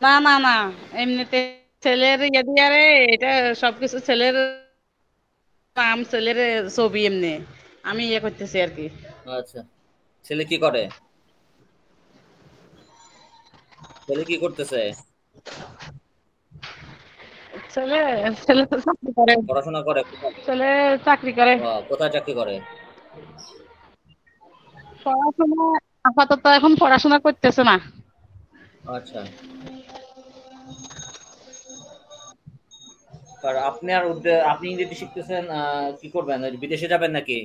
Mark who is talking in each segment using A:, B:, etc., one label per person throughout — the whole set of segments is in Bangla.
A: না না না, এমনিতে ছেলের ইয়ে দিয়ে রে, এটা সবকিছু ছেলের নাম, ছেলের ছবি এমনি আমি ইয়ে করতেছি আর কি।
B: আচ্ছা, ছেলে কি করে? ছেলে কি করতেছে?
A: ছেলে ছেলে তো চাকরি করে।
B: পড়াশোনা করে কোথায়?
A: ছেলে চাকরি করে।
B: কোথায় চাকরি করে?
A: পড়াশোনা আপাতত এখন পড়াশোনা করতেছে না।
B: আচ্ছা। আর আপনি আর আপনি ইংরেজি শিখতেছেন, কি করবেন, বিদেশে যাবেন নাকি?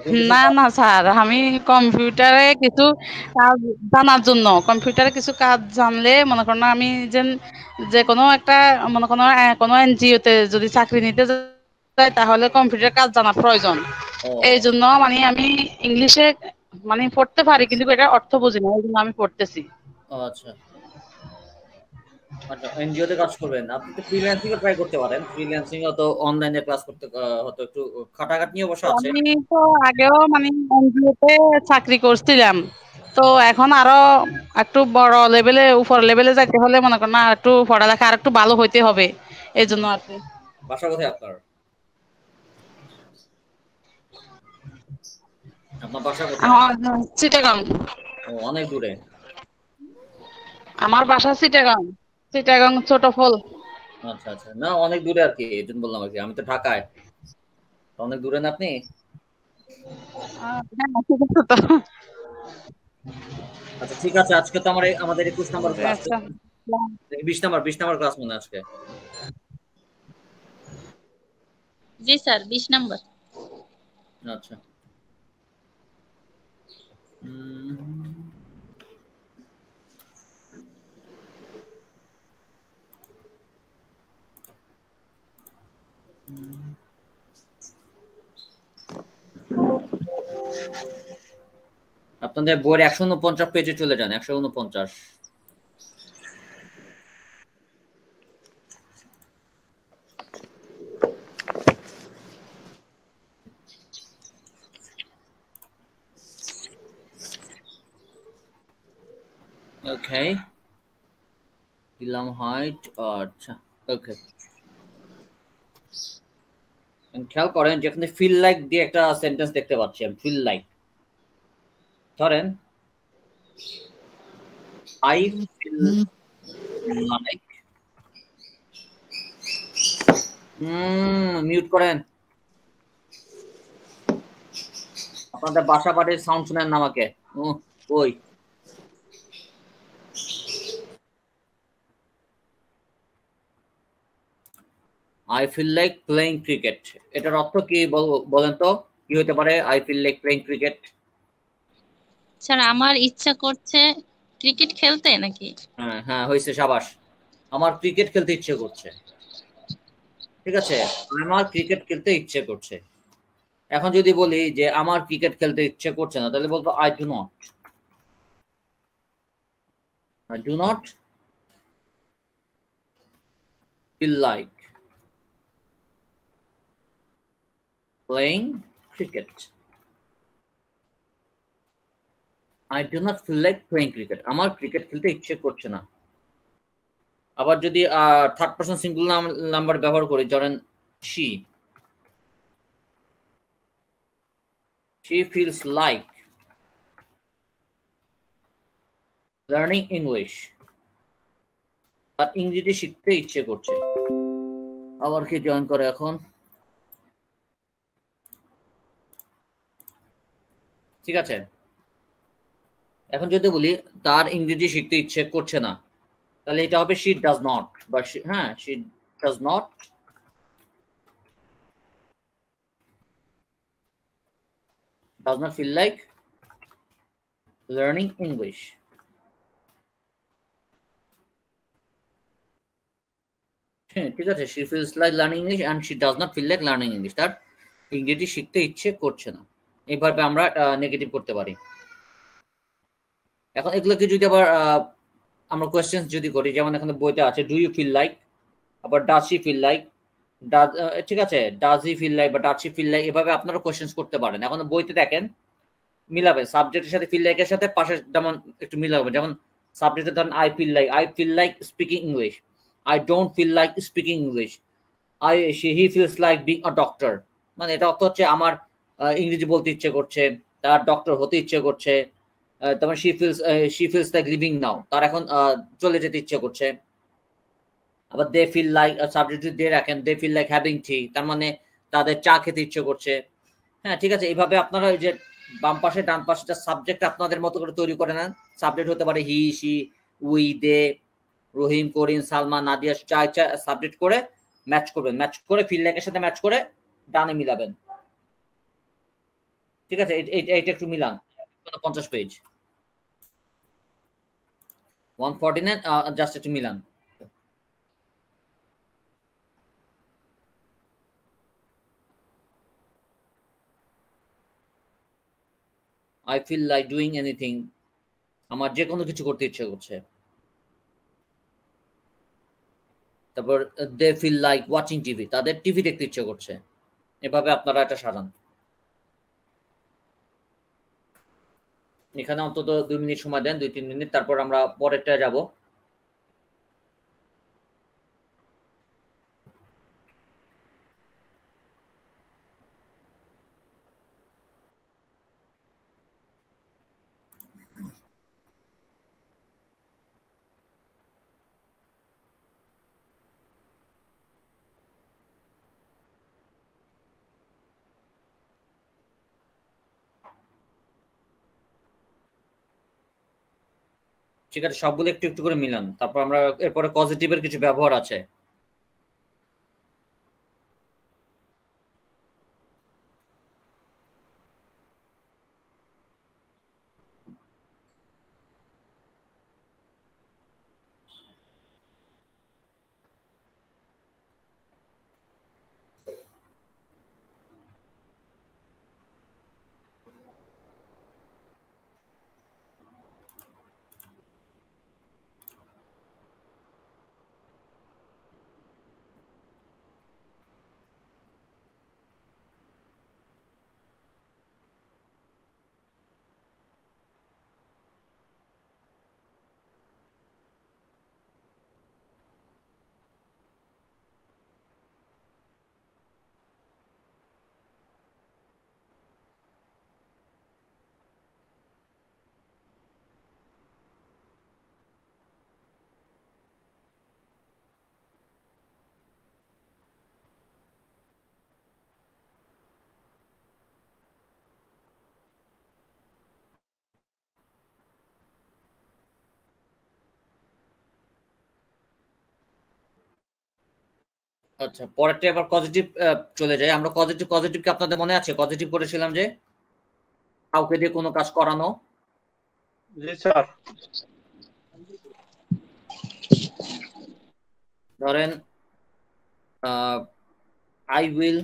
B: কোন দেশে
A: না
B: যান?
A: না স্যার, আমি কম্পিউটারে কিছু কাজ জানার জন্য, কম্পিউটারে কিছু কাজ জানলে মনে করেন আমি যে যে কোনো একটা, মনে করেন কোনো এনজিও তে যদি চাকরি নিতে যাই তাহলে কম্পিউটার কাজ জানা প্রয়োজন। এই
B: ও
A: জন্য মানে আমি ইংলিশে মানে পড়তে পারি কিন্তু এটা অর্থ বুঝি না, এই জন্য আমি পড়তেছি।
B: আচ্ছা। আচ্ছা, এনজিও তে কাজ করবেন, আপনি তো ফ্রিল্যান্সিং ও ট্রাই করতে পারেন। ফ্রিল্যান্সিং ও তো অনলাইনে ক্লাস করতে হয়তো একটু খাটাখাটনি অবশ্য আছে।
A: আমি তো আগেও মানে এনজিও তে চাকরি করছিলাম, তো এখন আরো একটু বড় লেভেলে, উপর লেভেলে যাইতে হলে মনে করেন না একটু পড়ালেখা আর একটু ভালো হইতে হবে, এই জন্য আর কি।
B: বাসা কোথায় আপনার? আপনার বাসা কোথায়?
A: আমার চিটাগাং।
B: অনেক দূরে।
A: আমার বাসা চিটাগাং, চিটাগাং ছোট ফল।
B: আচ্ছা আচ্ছা, না অনেক দূরে আর কি, এই জন্য বললাম আর কি। আমি তো ঢাকায়। তো অনেক দূরে না আপনি?
A: হ্যাঁ ঠিক আছে তো।
B: আচ্ছা ঠিক আছে, আজকে তো আমাদের 21 নম্বর ক্লাস।
A: আচ্ছা।
B: 20 নম্বর ক্লাস মনে হয় আজকে।
C: জি স্যার, 20 নম্বর।
B: আচ্ছা। উম, আপনাদের বইয়ের 149 পেজে চলে যান, 149। ওকে, দিলাম হাইট। আচ্ছা। ওকে, খেয়াল করেন যেখানে ফিল লাইক দিয়ে একটা সেন্টেন্স দেখতে পাচ্ছি আমি, ফিল লাইক। ধরেন, আই ফিল লাইক। মিউট করেন। আপনাদের বাসা বাড়ির সাউন্ড শুনেন না আমাকে। ওই, I feel like playing cricket, এটার অর্থ কি বলেন তো? কি হতে পারে I feel like playing cricket?
C: Sir, আমার ইচ্ছা করছে ক্রিকেট খেলতে নাকি?
B: হ্যাঁ হ্যাঁ, হয়েছে, সাবাস। আমার ক্রিকেট খেলতে ইচ্ছে করছে। ঠিক আছে, আমার ক্রিকেট খেলতে ইচ্ছে করছে। এখন যদি বলি যে আমার ক্রিকেট খেলতে ইচ্ছে করছে না, তাহলে বলবো I do not. I do not feel like playing cricket. I do not feel like playing cricket, আমার ক্রিকেট খেলতে ইচ্ছে করছে না। আবার যদি থার্ড পারসন সিঙ্গুলার নাম্বার ব্যবহার করি, ধরেন she, she feels like learning English, তার ইংরেজি শিখতে ইচ্ছে করছে। আবার কি জয়েন করে এখন? ঠিক আছে, এখন যদি বলি তার ইংরেজি শিখতে ইচ্ছে করছে না, তাহলে এটা হবে শি ডাজ নট। বা হ্যাঁ, she does not feel like learning English. হ্যাঁ ঠিক আছে, she feels like learning English and she does not feel like learning English, তার ইংরেজি শিখতে ইচ্ছে করছে না। এইভাবে আমরা নেগেটিভ করতে পারি। এখন এগুলোকে যদি আবার আমরা কোয়েশ্চেন যদি করি, যেমন এখানে বইতে আছে ডু ইউ ফিল লাইক, আবার does she feel like, does, ঠিক আছে, ডাজ হি ফিল লাইক বা ডাজ শি ফিল লাইক, এভাবে আপনারা কোয়েশ্চেন করতে পারেন। এখন বইতে দেখেন মিলাবে, সাবজেক্টের সাথে ফিল লাইকের সাথে পাশে যেমন একটু মিলাবে, যেমন সাবজেক্টে ধরেন I feel like speaking English, I don't feel like speaking English, he feels like being a doctor. মানে এটা অর্থ হচ্ছে আমার ইংরেজি বলতে ইচ্ছে করছে, তার ডক্টর হতে ইচ্ছে করছে। তারপর শি ফিলস লাইক লিভিং নাও, তার এখন চলে যেতে ইচ্ছে করছে। আবার দে ফিল লাইক, সাবজেক্ট যদি দে রাখেন, they feel like having tea, তার মানে তাদের চা খেতে ইচ্ছে করছে। হ্যাঁ, ঠিক আছে। এইভাবে আপনারা ওই যে বাম পাশে ডান পাশেটা সাবজেক্ট আপনাদের মতো করে তৈরি করে নেন। সাবজেক্ট হতে পারে হি, শি, উই, দে, রহিম, করিম, সালমা, নাদিয়া, চা ইচ্ছা সাবজেক্ট করে ম্যাচ করবেন, ম্যাচ করে ফিল লাইকের সাথে ম্যাচ করে ডানে মিলাবেন। ঠিক আছে, এইটা একটু মিলান। 50 পেজ 149, জাস্ট একটু মিলান। I feel like doing anything, আমার যে কোনো কিছু করতে ইচ্ছে করছে। তারপর they feel like watching TV, তাদের টিভি দেখতে ইচ্ছে করছে। এভাবে আপনারা এটা সাজান। এখানে অন্তত 2 মিনিট সময় দেন, 2-3 মিনিট, তারপর আমরা পরেরটা যাব। ঠিক আছে, সবগুলো একটু একটু করে মিলান। তারপর আমরা এরপরে পজিটিভের কিছু ব্যবহার আছে। আচ্ছা, পরেরটা এবার পজিটিভ চলে যায়। আমরা পজিটিভ কি আপনাদের মনে আছে? পজিটিভ করেছিলাম যে কাউকে দিয়ে কোনো কাজ করানো।
D: জি স্যার।
B: ধরেন I will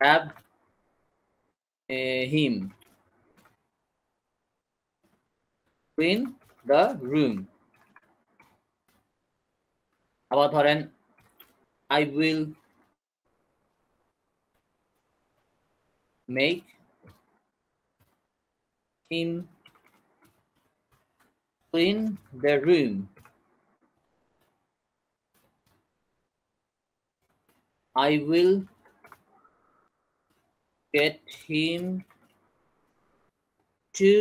B: have him clean the room. আবার ধরেন I will make him clean the room. I will get him to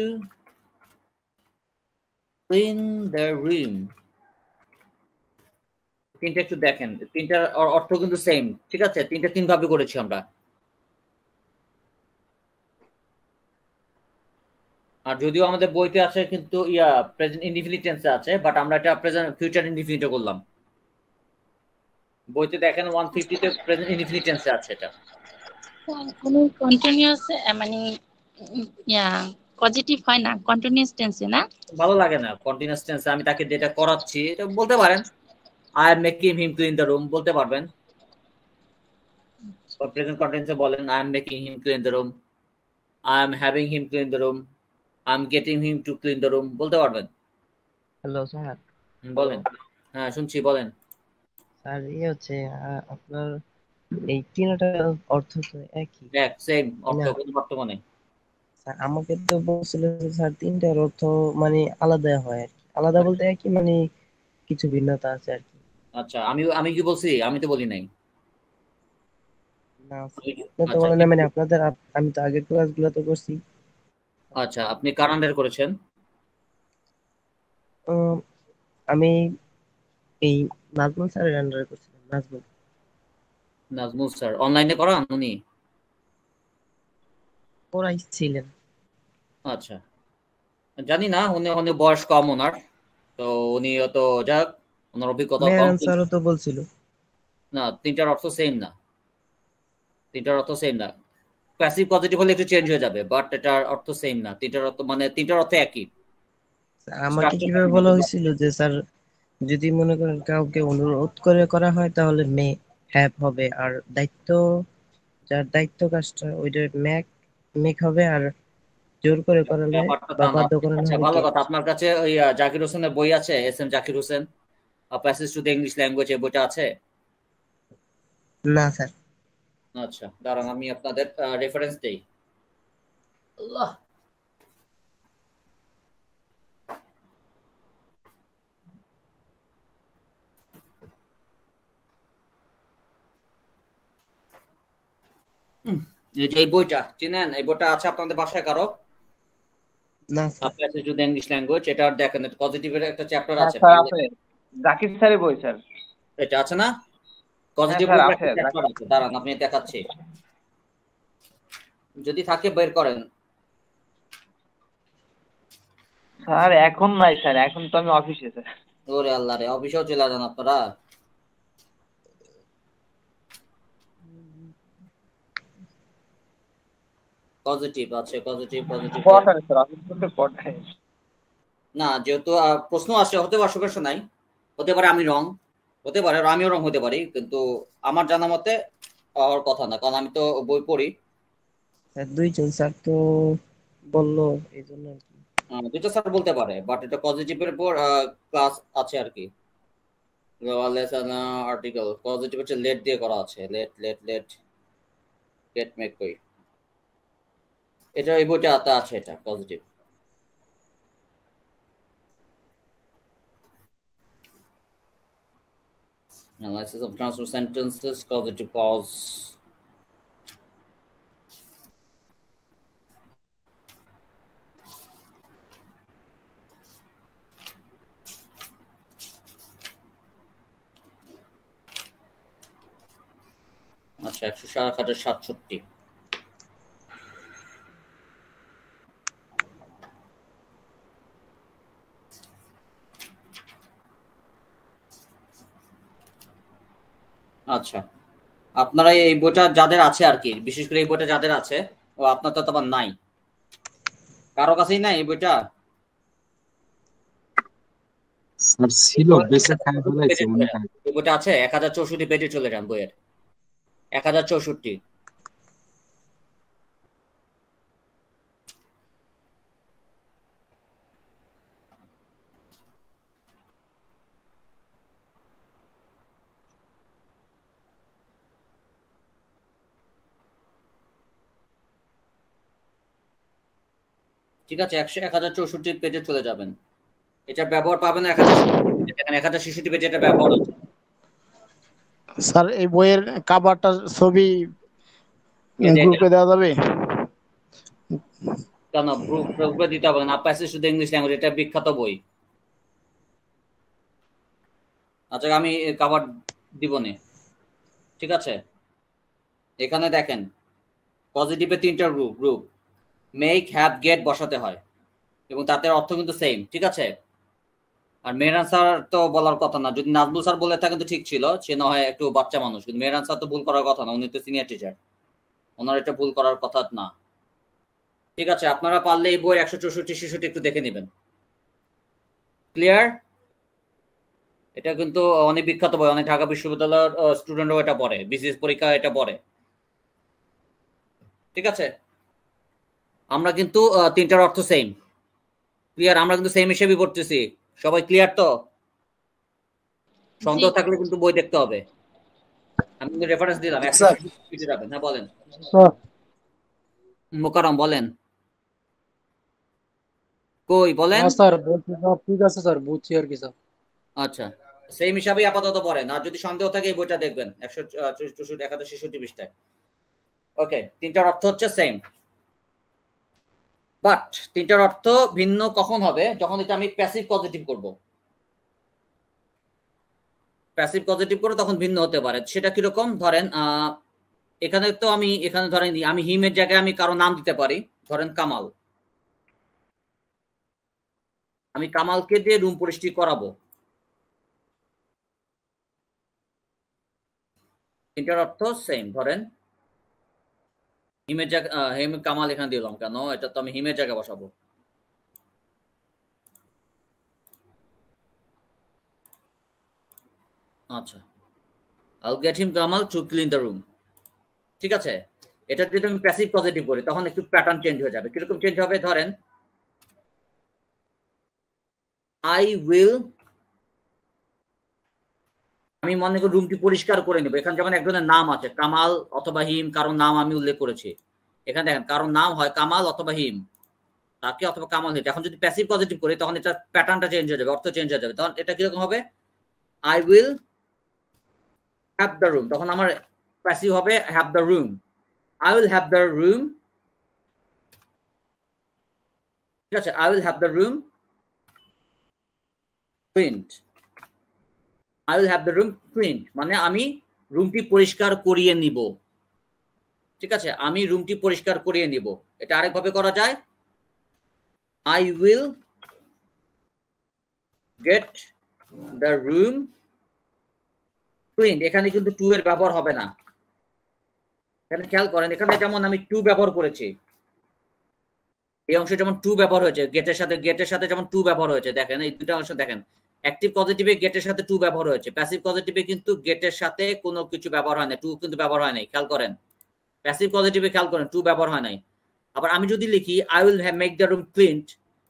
B: clean the room. তিনটা একটু দেখেন, তিনটার অর্থ কিন্তু সেম। ঠিক আছে, তিনটা তিন ভাবে করেছি আমরা। আর যদিও আমাদের বইতে আছে কিন্তু প্রেজেন্ট ইনডিফিনিট টেন্সে আছে, বাট আমরা এটা প্রেজেন্ট ফিউচার ইনডিফিনিটে করলাম। বইতে দেখেন 150 তে প্রেজেন্ট ইনডিফিনিট টেন্সে আছে এটা।
C: কোনো কন্টিনিউয়াস মানে পজিটিভ হয় না কন্টিনিউয়াস টেন্সে, না?
B: ভালো লাগে না কন্টিনিউয়াস টেন্সে। আমি তাকে যেটা করাচ্ছি এটা বলতে পারেন I am making him clean the room, বলতে পারবেন। প্রেজেন্ট কন্টিনিউয়াসে বলেন I am making him clean the room, I am having him clean the room, I am getting him to clean the room, বলতে পারবেন।
E: Hello sir.
B: বলেন। হ্যাঁ শুনছি, বলেন।
E: স্যার হচ্ছে আপনার এই তিনটার অর্থ তো একই,
B: এক সেম
E: তাই
B: অর্থ,
E: না?
B: কোনো পার্থক্য নেই।
E: স্যার আমাকে তো বলছিল যে স্যার তিনটার অর্থ মানে আলাদা হয় আর কি, আলাদা বলতে একই, মানে কিছু ভিন্নতা আছে আর কি।
B: আচ্ছা, আমি আমি কি বলছি? আমি তো বলি নাই।
E: না
B: আমি
E: স্যার আপনি তো
B: আচ্ছা
E: বলেন না,
B: একটু
E: মানে আপনাদের আমি তো আগের ক্লাসগুলো তো করছি।
B: আচ্ছা, আপনি কার আন্ডারে করেছেন?
E: উম, আমি এই নাজমুল স্যারের আন্ডারে করছিলাম। নাজমুল
B: নাজমুল স্যার অনলাইনে করান উনি?
E: পড়াইছিলেন।
B: আচ্ছা, জানি না, উনি উনি বয়স কম ওনার, তো উনি তো যাক, ওনার অভিজ্ঞতা কম।
E: মেহরান স্যারও তো বলছিল।
B: না, তিনটার অর্থ সেম না, তিনটার অর্থ সেম না। প্যাসিভ পজিটিভ হলে একটু চেঞ্জ হয়ে যাবে, বাট এটার অর্থ সেম না। তিনটার অর্থ মানে তিনটার অর্থ একই,
E: স্যার, আমাকে
B: স্ট্রাকচার
E: কিভাবে বলা হয়েছিল যে স্যার যদি মনে করেন কাউকে অনুরোধ করে করা হয় তাহলে মে হ্যাভ হবে, আর দায়িত্ব, যার দায়িত্ব কাজটা ওইটা মেক হবে, আর জোর করে করালে
B: ব্যাপারটা
E: বা
B: তা না।
E: বাধ্য করানো
B: আচ্ছা,
E: হবে
B: ভালো
E: গেট।
B: কথা, আপনার কাছে ওই জাকির হোসেনের বই আছে? S M Zakir Hossain, passage to the English language, এই বইটা আছে?
E: না স্যার।
B: আচ্ছা, দাঁড়ান আমি আপনাদের রেফারেন্স দেই। আল্লাহ। এই যে এই বইটা চিনেন? এই বইটা আছে আপনাদের বাসায় কারো?
E: না sir.
B: Passage to the English language, এটা দেখেন, পজিটিভের একটা চ্যাপ্টার
D: হ্যাঁ
B: আছে।
D: স্যার আছে, জাকির স্যারের বই স্যার।
B: এটা আছে না?
D: হ্যাঁ
B: পজিটিভ
D: স্যার
B: গ্রুপের
D: আছে।
B: একটা চ্যাপ্টার আছে, দাঁড়ান আপনি দেখাচ্ছি, যদি থাকে বের করেন।
D: স্যার এখন নাই স্যার, এখন তো আমি অফিসে স্যার।
B: ওরে আল্লাহ রে, অফিসেও চলে যান আপনারা। পজিটিভ আছে, পজিটিভ পজিটিভ।
D: পড়ায় স্যার, অফিস করতে পড়ায়।
B: না, যেহেতু প্রশ্ন আসে, হতে পারে, সমস্যা নাই, হতে পারে আমি রং, হতে পারে আমিও রং হতে পারি, কিন্তু আমার জানা মতে হওয়ার কথা না, কারণ আমি তো বই পড়ি।
E: স্যার দুইজন স্যার তো বললো এই জন্য আর কি।
B: দুটো স্যার বলতে পারে, বাট এটা পজিটিভের উপর ক্লাস আছে আর কি। আর্টিকেল পজিটিভ হচ্ছে লেট দিয়ে করা আছে, let let let get make কই, এটা এই বইটা আছে, এটা positive. Analysis of transfer sentences, causative pause. আচ্ছা, ১৬৭। আচ্ছা, আপনারা এই বইটা যাদের আছে আর কি, বিশেষ করে এই বইটা যাদের আছে, ও আপনার তো আবার নাই, কারো কাছেই নাই এই বইটা?
F: স্যার ছিল, বেঁচে খাই ফেলাইছে মনে হয়।
B: এই বইটা আছে ১০৬৪ পেজে, চলে যান বইয়ের ১০৬৪। ঠিক আছে, ১০৬৪ পেজে চলে যাবেন, এটার ব্যবহার পাবেন ১০৬৬ পেজে, এটা ব্যবহার আছে।
G: স্যার এই বইয়ের কাভারটার ছবি
B: এই যে এটা,
G: গ্রুপে দেওয়া যাবে?
B: কেন গ্রুপে দিতে হবে না? Passage to the English language, এটা বিখ্যাত বই। আচ্ছা, আমি কাভার দিবনে, ঠিক আছে? এখানে দেখেন, পজিটিভে ৩টা গ্রুপ, মেক, হ্যাভ, গেট বসাতে হয়, এবং তাদের অর্থ কিন্তু সেম, ঠিক আছে? আর মেহরান স্যার তো বলার কথা না, যদি নাজমুল স্যার বলে থাকেন তো ঠিক ছিল, সে না হয় একটু বাচ্চা মানুষ, কিন্তু মেহরান স্যার তো ভুল করার কথা না, উনি তো সিনিয়র টিচার, ওনার এটা ভুল করার কথা না। ঠিক আছে, আপনারা পারলে এই বই ১৬৪-৬৬ একটু দেখে নেবেন। ক্লিয়ার? এটা কিন্তু অনেক বিখ্যাত বই, অনেক ঢাকা বিশ্ববিদ্যালয়ের স্টুডেন্টরাও এটা পড়ে, বিসিএস পরীক্ষা এটা পড়ে, ঠিক আছে? আমরা কিন্তু তিনটার অর্থ সেম, ক্লিয়ার? আমরা কিন্তু সেম হিসেবে পড়তেছি, সবাই ক্লিয়ার তো? সন্দেহ থাকলে কিন্তু বই দেখতে হবে। আমি রেফারেন্স দিলাম,
F: স্যার।
B: 166 পেজে যাবেন। হ্যাঁ বলেন
G: স্যার
B: মোকাররম, বলেন কই বলেন।
G: হ্যাঁ স্যার বলছি সব ঠিক আছে স্যার, বুঝছি আর কি স্যার।
B: আচ্ছা, সেম হিসাবেই আপাতত পড়েন, আর যদি সন্দেহ থাকে এই বইটা দেখবেন 164 পৃষ্ঠায়। ওকে, তিনটার অর্থ হচ্ছে সেম, বাট তিনটার অর্থ ভিন্ন কখন হবে? যখন এটা আমি প্যাসিভ পজিটিভ করব। প্যাসিভ পজিটিভ করে তখন ভিন্ন হতে পারে। সেটা কিরকম? ধরেন এখানে তো আমি এখানে ধরেন আমি হিমের জায়গায় আমি কারো নাম দিতে পারি, ধরেন কামাল। আমি কামালকে দিয়ে রুম পরিষ্কার করাবো। তিনটার অর্থ সেম। ধরেন হিমের জায়গা হিম কামাল এখানে দিলাম কেন? এটা তো আমি হিমের জায়গায় বসাবো। আচ্ছা, I'll get him Kamal to clean the room। ঠিক আছে, এটা যদি আমি প্যাসিভ পজিটিভ করি তখন একটু প্যাটার্ন চেঞ্জ হয়ে যাবে। কিরকম চেঞ্জ হবে? ধরেন I will, আমি মনে করি রুমটি পরিষ্কার করে নেব। এখানে যেমন একজনের নাম আছে কামাল অথবা হিম, কারণ নাম আমি উল্লেখ করেছি। এখানে দেখেন কারণ নাম হয় কামাল অথবা হিম, তাকে অথবা কামাল হিম। এখন যদি প্যাসিভ পজিটিভ করি তখন এটা প্যাটার্নটা চেঞ্জ হয়ে যাবে, অর্থ চেঞ্জ হয়ে যাবে। তখন এটা কিরকম হবে? I will have the room, তখন আমার প্যাসিভ হবে have the room। I will have the room, ঠিক আছে, I will have the room cleaned। I will have the room cleaned মানে আমি রুমটি পরিষ্কার করিয়ে নিব। ঠিক আছে, আমি রুমটি পরিষ্কার করিয়ে নিব। এটা আরেকভাবে করা যায়, I will get the room cleaned। এখানে কিন্তু টু এর ব্যবহার হবে না। এখানে খেয়াল করেন, এখানে যেমন আমি টু ব্যবহার করেছি, এই অংশে যেমন টু ব্যবহার হয়েছে, গেটের সাথে যেমন টু ব্যবহার হয়েছে। দেখেন এই দুটো অংশ দেখেন, অ্যাক্টিভ পজিটিভে গেটের সাথে টু ব্যবহার হয়েছে, প্যাসিভ পজিটিভে কিন্তু গেটের সাথে কোনো কিছু ব্যবহার হয় না, টু কিন্তু ব্যবহার হয় নাই। খেয়াল করেন প্যাসিভ পজিটিভে খেয়াল করেন টু ব্যবহার হয় নাই। আবার আমি যদি লিখি I will make the room cleaned,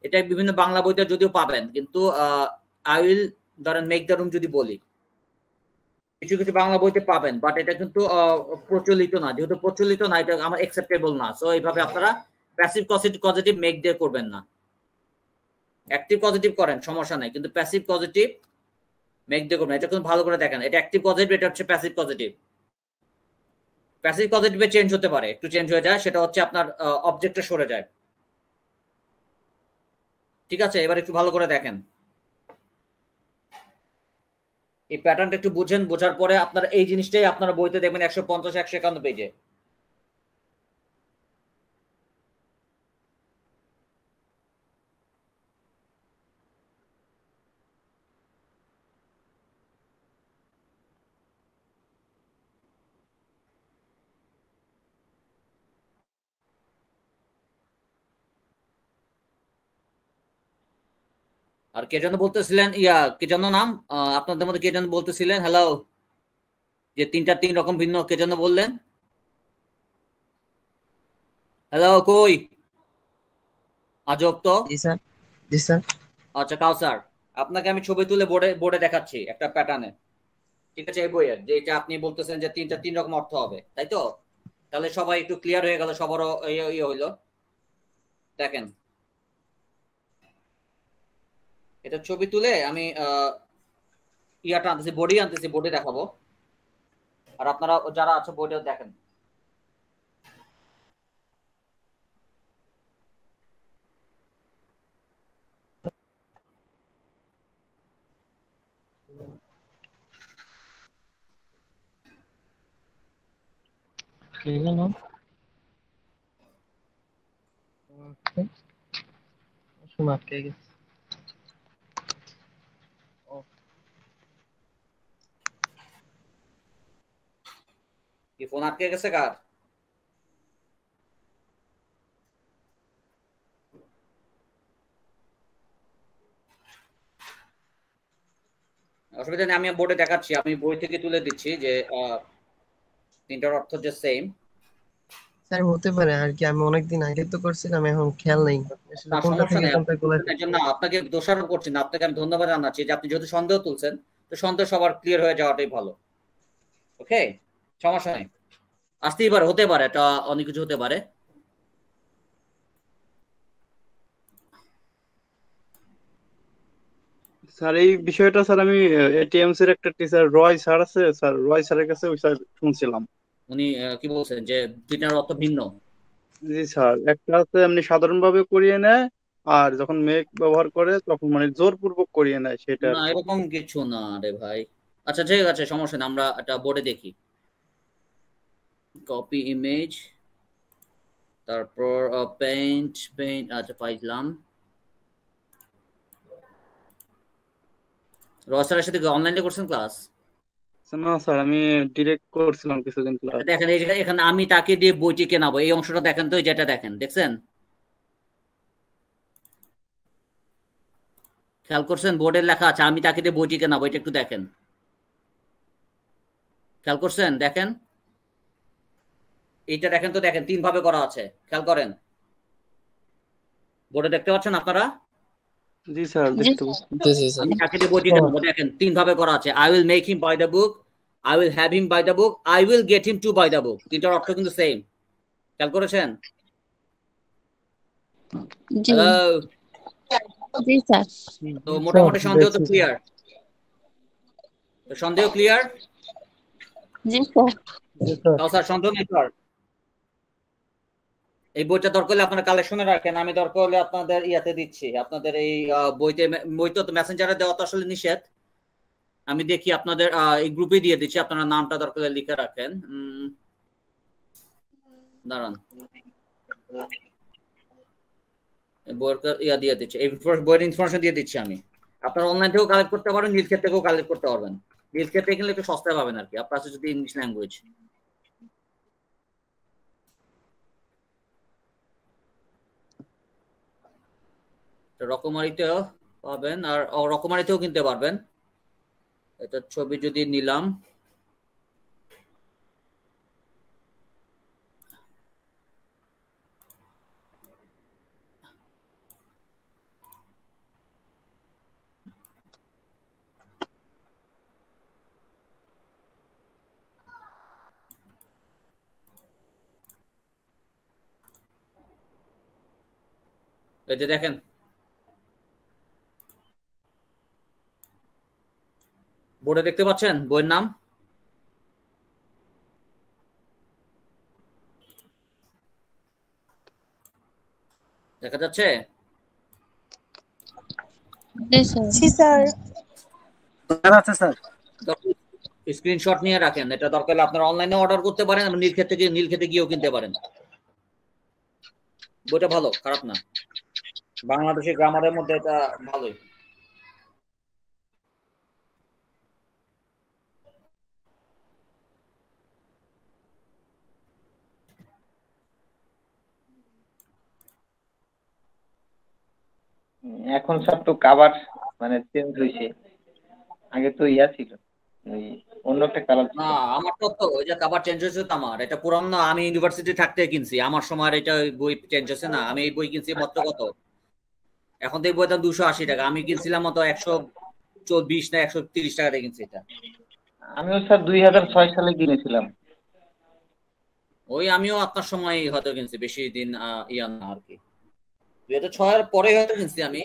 B: এটা বিভিন্ন বাংলা বইতে যদিও পাবেন, কিন্তু আই উইল ধরেন মেক দ্য রুম যদি বলি কিছু কিছু বাংলা বইতে পাবেন, বাট এটা কিন্তু প্রচলিত না। যেহেতু প্রচলিত না, এটা আমার অ্যাকসেপ্টেবল না। সো এইভাবে আপনারা প্যাসিভ পজিটিভ মেক দিয়ে করবেন না। অ্যাক্টিভ পজিটিভ করেন সমস্যা নাই, কিন্তু প্যাসিভ পজিটিভ মেক দিয়ে করবেন। এটা কিন্তু ভালো করে দেখেন, এটা অ্যাক্টিভ পজিটিভ, এটা হচ্ছে প্যাসিভ পজিটিভ। প্যাসিভ পজিটিভে চেঞ্জ হতে পারে, একটু চেঞ্জ হয়ে যায়, সেটা হচ্ছে আপনার অবজেক্টে সরে যায়। ঠিক আছে, এবার একটু ভালো করে দেখেন, এই প্যাটার্নটা একটু বুঝেন। বোঝার পরে আপনার এই জিনিসটাই আপনারা বইতে দেখবেন 150-151 পেজে। আর কে যেন বলতেছিলেন, কে যেন নাম আপনাদের মধ্যে কে যেন বলতেছিলেন, হ্যালো, যে তিনটা তিন রকম ভিন্ন, কে যেন বললেন? হ্যালো, কই? আজব তো।
E: জি স্যার, জি স্যার।
B: আচ্ছা কাউসার, আপনাকে আমি ছবি তুলে বোর্ডে দেখাচ্ছি একটা প্যাটার্নে। ঠিক আছে, এই বইয়ের যেটা আপনি বলতেছেন যে তিনটা তিন রকম অর্থ হবে, তাই তো? তাহলে সবাই একটু ক্লিয়ার হয়ে গেল, সবারও ইয়ে হইলো। দেখেন এটা ছবি তুলে আমি ইয়াটা আনতেছি, বডি আনতেছি, বোর্ডে দেখাবো। আর আপনারা যারা আছে বোর্ডে দেখেন।
E: আটকে গেছে।
B: কি ফোন আটকে গেছে কার? অসুবিধা নেই, আমি বোর্ডে দেখাচ্ছি, আমি বই থেকে তুলে দিচ্ছি যে তিনটার অর্থ যে সেম।
E: স্যার হতে পারে আর কি, আমি অনেকদিন আগে তো করছিলাম, এখন খেয়াল নেই আসলে কোনটা থেকে কোনটা গুলা।
B: না, আপনাকে দোষারোপ করছি না, আপনাকে আমি ধন্যবাদ জানাচ্ছি যে আপনি যেহেতু সন্দেহ তুলছেন, তো সন্দেহ সবার ক্লিয়ার হয়ে যাওয়াটাই ভালো। ওকে, সমস্যা নেই, আসতেই পারে, হতে পারে, এটা অনেক কিছু হতে পারে।
H: স্যার এই বিষয়টা স্যার আমি এটিএমসি এর একটা টিচার রয় স্যার আছে স্যার, রয় স্যারের কাছে ওই স্যার শুনছিলাম।
B: উনি কি বলছেন যে দুইটার অর্থ ভিন্ন?
H: জি স্যার, একটা আছে এমনি সাধারণভাবে করিয়ে নেয়, আর যখন মেক ব্যবহার করে তখন মানে জোরপূর্বক করিয়ে নেয় সেটা আর
B: না
H: কি।
B: এরকম কিছু না রে ভাই। আচ্ছা ঠিক আছে, সমস্যা নেই, আমরা একটা বোর্ডে দেখি। কপি ইমেজ, তারপর পেইন্ট, আচ্ছা পাইলাম। রসারের সাথে অনলাইনে করছেন ক্লাস?
H: না স্যার, আমি ডিরেক্ট করছিলাম কিছুদিন ক্লাস।
B: দেখেন এখানে আমি তাকে দিয়ে বইটি কেনাবো, এই অংশটা দেখেন তো, যেটা দেখেন, দেখছেন? খেয়াল করছেন বোর্ডের লেখা আছে আমি তাকে দিয়ে বইটি কেনাবো, এটা একটু দেখেন, খেয়াল করছেন? দেখেন এইটা দেখেন তো, দেখেন 3 ভাবে করা আছে, খেয়াল করেন, বোর্ডে দেখতে পাচ্ছেন আপনারা?
H: জি স্যার,
C: জি
H: দেখতে
C: স্যার।
H: পাচ্ছি।
B: আমি তাকে দিয়ে বইটি কেনাবো, দেখেন 3 ভাবে করা আছে। I will make him buy the book, I will have him buy the book, I will get him to buy the book. তিনটার অর্থ কিন্তু সেম, খেয়াল করেছেন?
C: জি
B: হ্যালো,
C: জি স্যার।
B: তো মোটামুটি সন্দেহ তো ক্লিয়ার? সন্দেহ ক্লিয়ার?
C: জি স্যার।
B: তাও স্যার সন্দেহ নেই তো আর? এই বইটা দরকার হলে আপনারা কালেকশনে রাখেন, আমি দরকার হলে আপনাদের ইয়াতে দিচ্ছি, আপনাদের এই বই তো মেসেঞ্জারে দেওয়া তো আসলে নিষেধ, আমি দেখি আপনাদের এই গ্রুপে দিয়ে দিচ্ছি, আপনারা নামটা দরকার হলে লিখে রাখেন। দাঁড়ান, বইয়ের ইয়া দিয়ে দিচ্ছি, এই বইয়ের ইনফরমেশন দিয়ে দিচ্ছি আমি। আপনারা অনলাইন থেকেও কালেক্ট করতে পারেন, নীলক্ষেত থেকেও কালেক্ট করতে পারবেন। নীলক্ষেত থেকে কিনলে একটু সস্তায় পাবেন আর কি, আপনার কাছে যদি ইংলিশ ল্যাঙ্গুয়েজ। রকমারিতেও পাবেন, আর রকমারিতেও কিনতে পারবেন। এটা ছবি যদি নিলাম, এই যে দেখেন বোর্ডে দেখতে পাচ্ছেন বইয়ের নাম? দেখা যাচ্ছে?
C: জি স্যার।
I: জি স্যার।
H: আছে স্যার।
B: স্ক্রিনশট নিয়ে রাখেন, এটা দরকার হলে আপনারা অনলাইনে অর্ডার করতে পারেন, নীলক্ষেতে গিয়েও কিনতে পারেন। বইটা ভালো, খারাপ না, বাংলাদেশি গ্রামারের মধ্যে এটা ভালোই।
D: এখন সব তো কাভার মানে চেঞ্জ হয়েছে, আগে তো ইয়া ছিল ওই অন্য একটা কালার
B: না
D: ছিল।
B: আমার তো ওই যে কাভার চেঞ্জ হয়েছে তো, আমার এটা পুরানো না, আমি ইউনিভার্সিটি থাকতে কিনছি, আমার সময় এটা বই চেঞ্জ হয়েছে না। আমি এই বই কিনছি মাত্র কত, এখন তো এই বইয়ের দাম 280 টাকা, আমি কিনছিলাম মতো 120 না 130 টাকাতে কিনছি এটা।
D: আমিও স্যার 2006 সালে কিনেছিলাম।
B: ওই আমিও আপনার সময় হয়তো কিনছি, বেশি দিন ইয়া না আর কি, 2006 পরে হয়তো কিনছি আমি,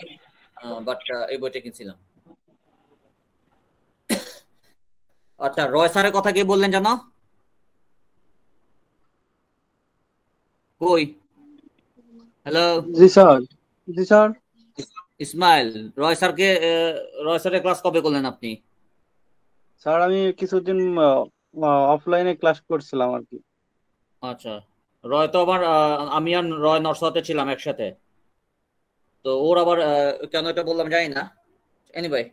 B: বাট এই বইটা কিনছিলাম। আচ্ছা, রয় স্যারের কথা কি বললেন জানো? কই? হ্যালো
H: জি স্যার। জি স্যার।
B: ইসমাইল, রয় স্যারের ক্লাস কবে করলেন আপনি?
H: স্যার আমি কিছুদিন অফলাইনে ক্লাস করছিলাম আর কি।
B: আচ্ছা, রয় তো আবার আমি আর রয় নরসাতে ছিলাম একসাথে, তো ওর আবার কেন এটা বললাম জানি না। এনিওয়ে,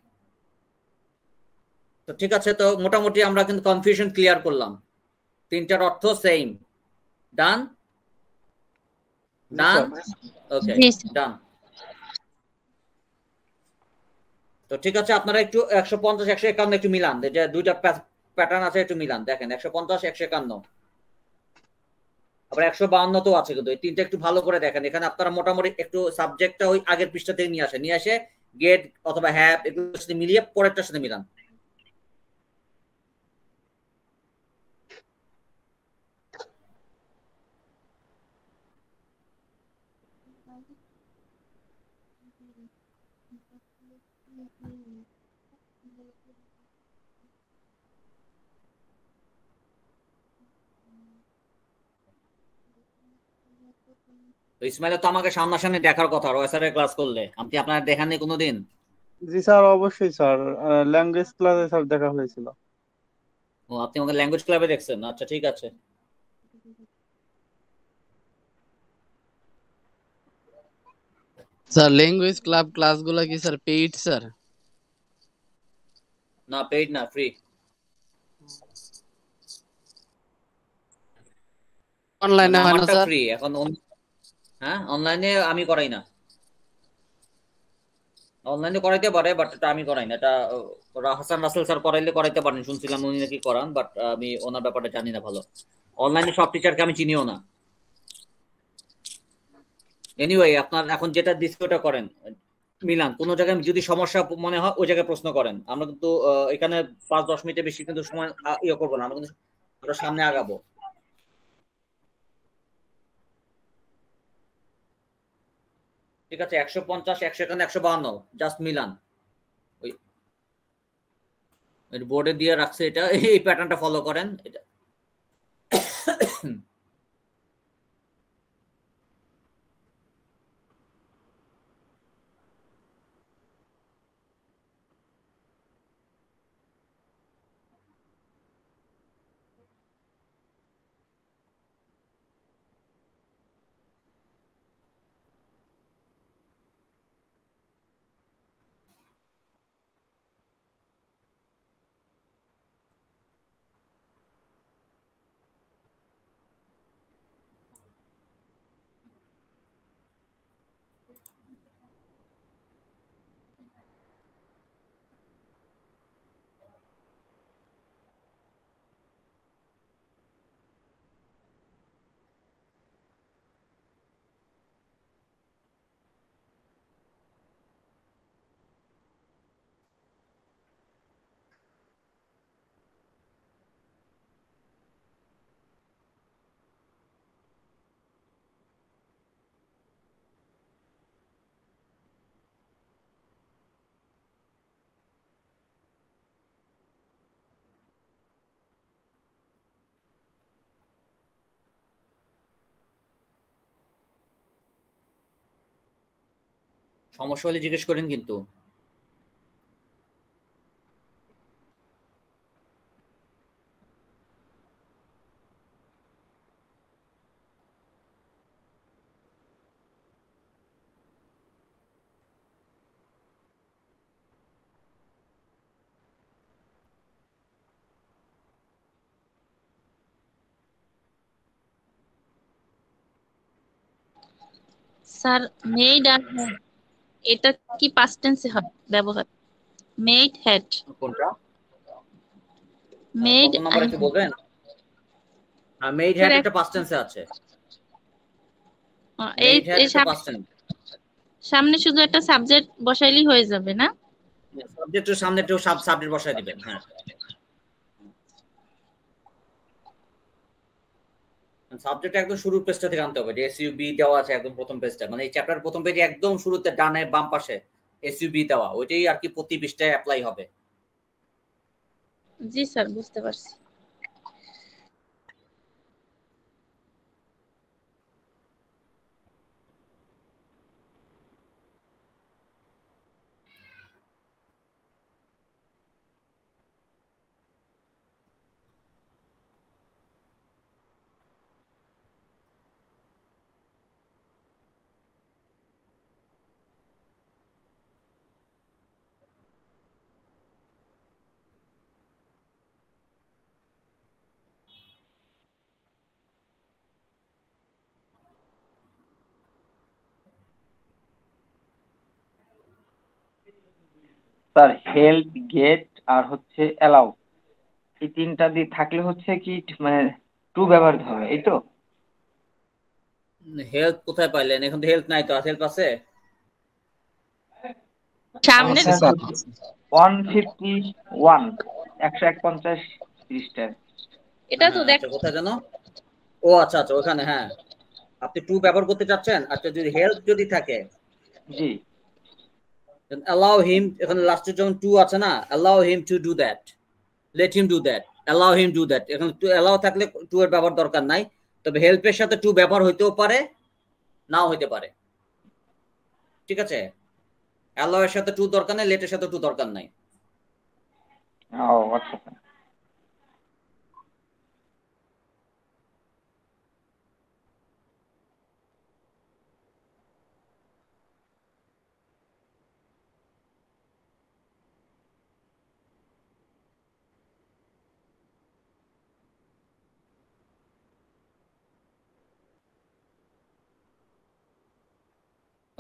B: তো ঠিক আছে, তো মোটামুটি আমরা কিন্তু কনফিউশন ক্লিয়ার করলাম, তিনটার অর্থ সেম। ডান ডান, ওকে
C: জি স্যার।
B: ডান। তো ঠিক আছে, আপনারা একটু 150 151 একটু মিলান, যে দুইটা প্যাটার্ন আছে একটু মিলান, দেখেন 150 151, আবার 152 তো আছে, কিন্তু এই তিনটা একটু ভালো করে দেখেন। এখানে আপনারা মোটামুটি একটু সাবজেক্টটা ওই আগের পৃষ্ঠা থেকে নিয়ে আসে গেট অথবা হ্যাভ এগুলোর সাথে মিলিয়ে পরেরটার সাথে মিলান। তো ইসমাইল তো আমাকে সামনাসামনি দেখার কথা রয়সারের ক্লাস করলে, আপনি আপনার দেখাননি কোনোদিন?
H: জি স্যার, অবশ্যই স্যার, ল্যাঙ্গুয়েজ ক্লাসে স্যার দেখা হয়েছিল।
B: ও, আপনি আমাকে ল্যাঙ্গুয়েজ ক্লাবে দেখছেন? আচ্ছা ঠিক আছে।
I: স্যার ল্যাঙ্গুয়েজ ক্লাব ক্লাসগুলো কি স্যার পেইড স্যার?
B: না, পেইড না, ফ্রি।
I: অনলাইনে হয় না
B: আমারটা
I: স্যার?
B: ফ্রি এখন। হ্যাঁ, অনলাইনে আমি করাই না। অনলাইনে করাইতে পারে, বাট এটা আমি করাই না। এটা হাসান রাসেল স্যার করাইলে করাইতে পারেন, শুনছিলাম উনি নাকি করান, বাট আমি ওনার ব্যাপারটা জানি না ভালো। অনলাইনে সব টিচারকে আমি চিনিও না। এনিওয়ে, আপনার এখন যেটা দিচ্ছে ওটা করেন। মিলান, কোনো জায়গায় যদি সমস্যা মনে হয় ওই জায়গায় প্রশ্ন করেন। আমরা কিন্তু এখানে 5-10 মিনিটের বেশি কিন্তু সময় ইয়ে করবো না, আমরা কিন্তু আরো সামনে আগাবো। ঠিক আছে, 150, 100, 152, জাস্ট মিলান। ওই বোর্ডে দিয়ে রাখছে, এটা এই প্যাটার্নটা ফলো করেন। এটা সমস্যা হলে জিজ্ঞেস করেন কিন্তু।
C: স্যার মেড আর হ্যাড এটা কি পাস্ট টেন্সে হয় ব্যবহার? মেড হ্যাড,
B: কোনটা?
C: মেড
B: কত নাম্বার একটু বলবেন? মেড হ্যাড একটা পাস্ট টেন্সে আছে।
C: এই
B: মেড হ্যাড একটা পাস্ট টেন্স।
C: সামনে শুধু একটা সাবজেক্ট বসাইলেই হয়ে যাবে না?
B: সাবজেক্টের সামনে একটু সাবজেক্ট বসায় দিবেন। হ্যাঁ, সাবজেক্ট একদম শুরুর পেজটা থেকে আনতে হবে। যে এসইউবি দেওয়া আছে একদম প্রথম পেজটা, মানে এই চ্যাপ্টার প্রথম পেজে একদম শুরুতে ডানে বাম পাশে এসইউবি দেওয়া, ওইটাই আর কি প্রতি পৃষ্ঠায় অ্যাপ্লাই হবে।
C: জি স্যার, বুঝতে পারছি।
D: স্যার হেল্প, গেট আর হচ্ছে অ্যালাউ, এই তিনটা দিয়ে থাকলে হচ্ছে কি মানে টু ব্যবহৃত হবে, এই তো?
B: হেল্প কোথায় পাইলেন? এখন তো হেল্প নাই, তো হেল্প আছে?
C: সামনে
F: আছে স্যার।
D: 151 151 পৃষ্ঠায়।
C: এটা তো দেখ,
B: আচ্ছা, কোথায় জানো? ও আচ্ছা আচ্ছা, ওখানে। হ্যাঁ, আপনি টু ব্যবহার করতে চাচ্ছেন। আচ্ছা, যদি হেল্প যদি থাকে,
D: জি,
B: allow him, এখানে লাস্টে যখন টু আছে না, allow him to do that, let him do that, allow him do that, এখানে টু allow থাকলে টু এর ব্যবহার দরকার নাই, তবে হেল্পের সাথে টু ব্যবহার হইতেও পারে নাও হইতে পারে। ঠিক আছে, allow এর সাথে টু দরকার নাই, let এর সাথে টু দরকার নাই।
D: ও আচ্ছা।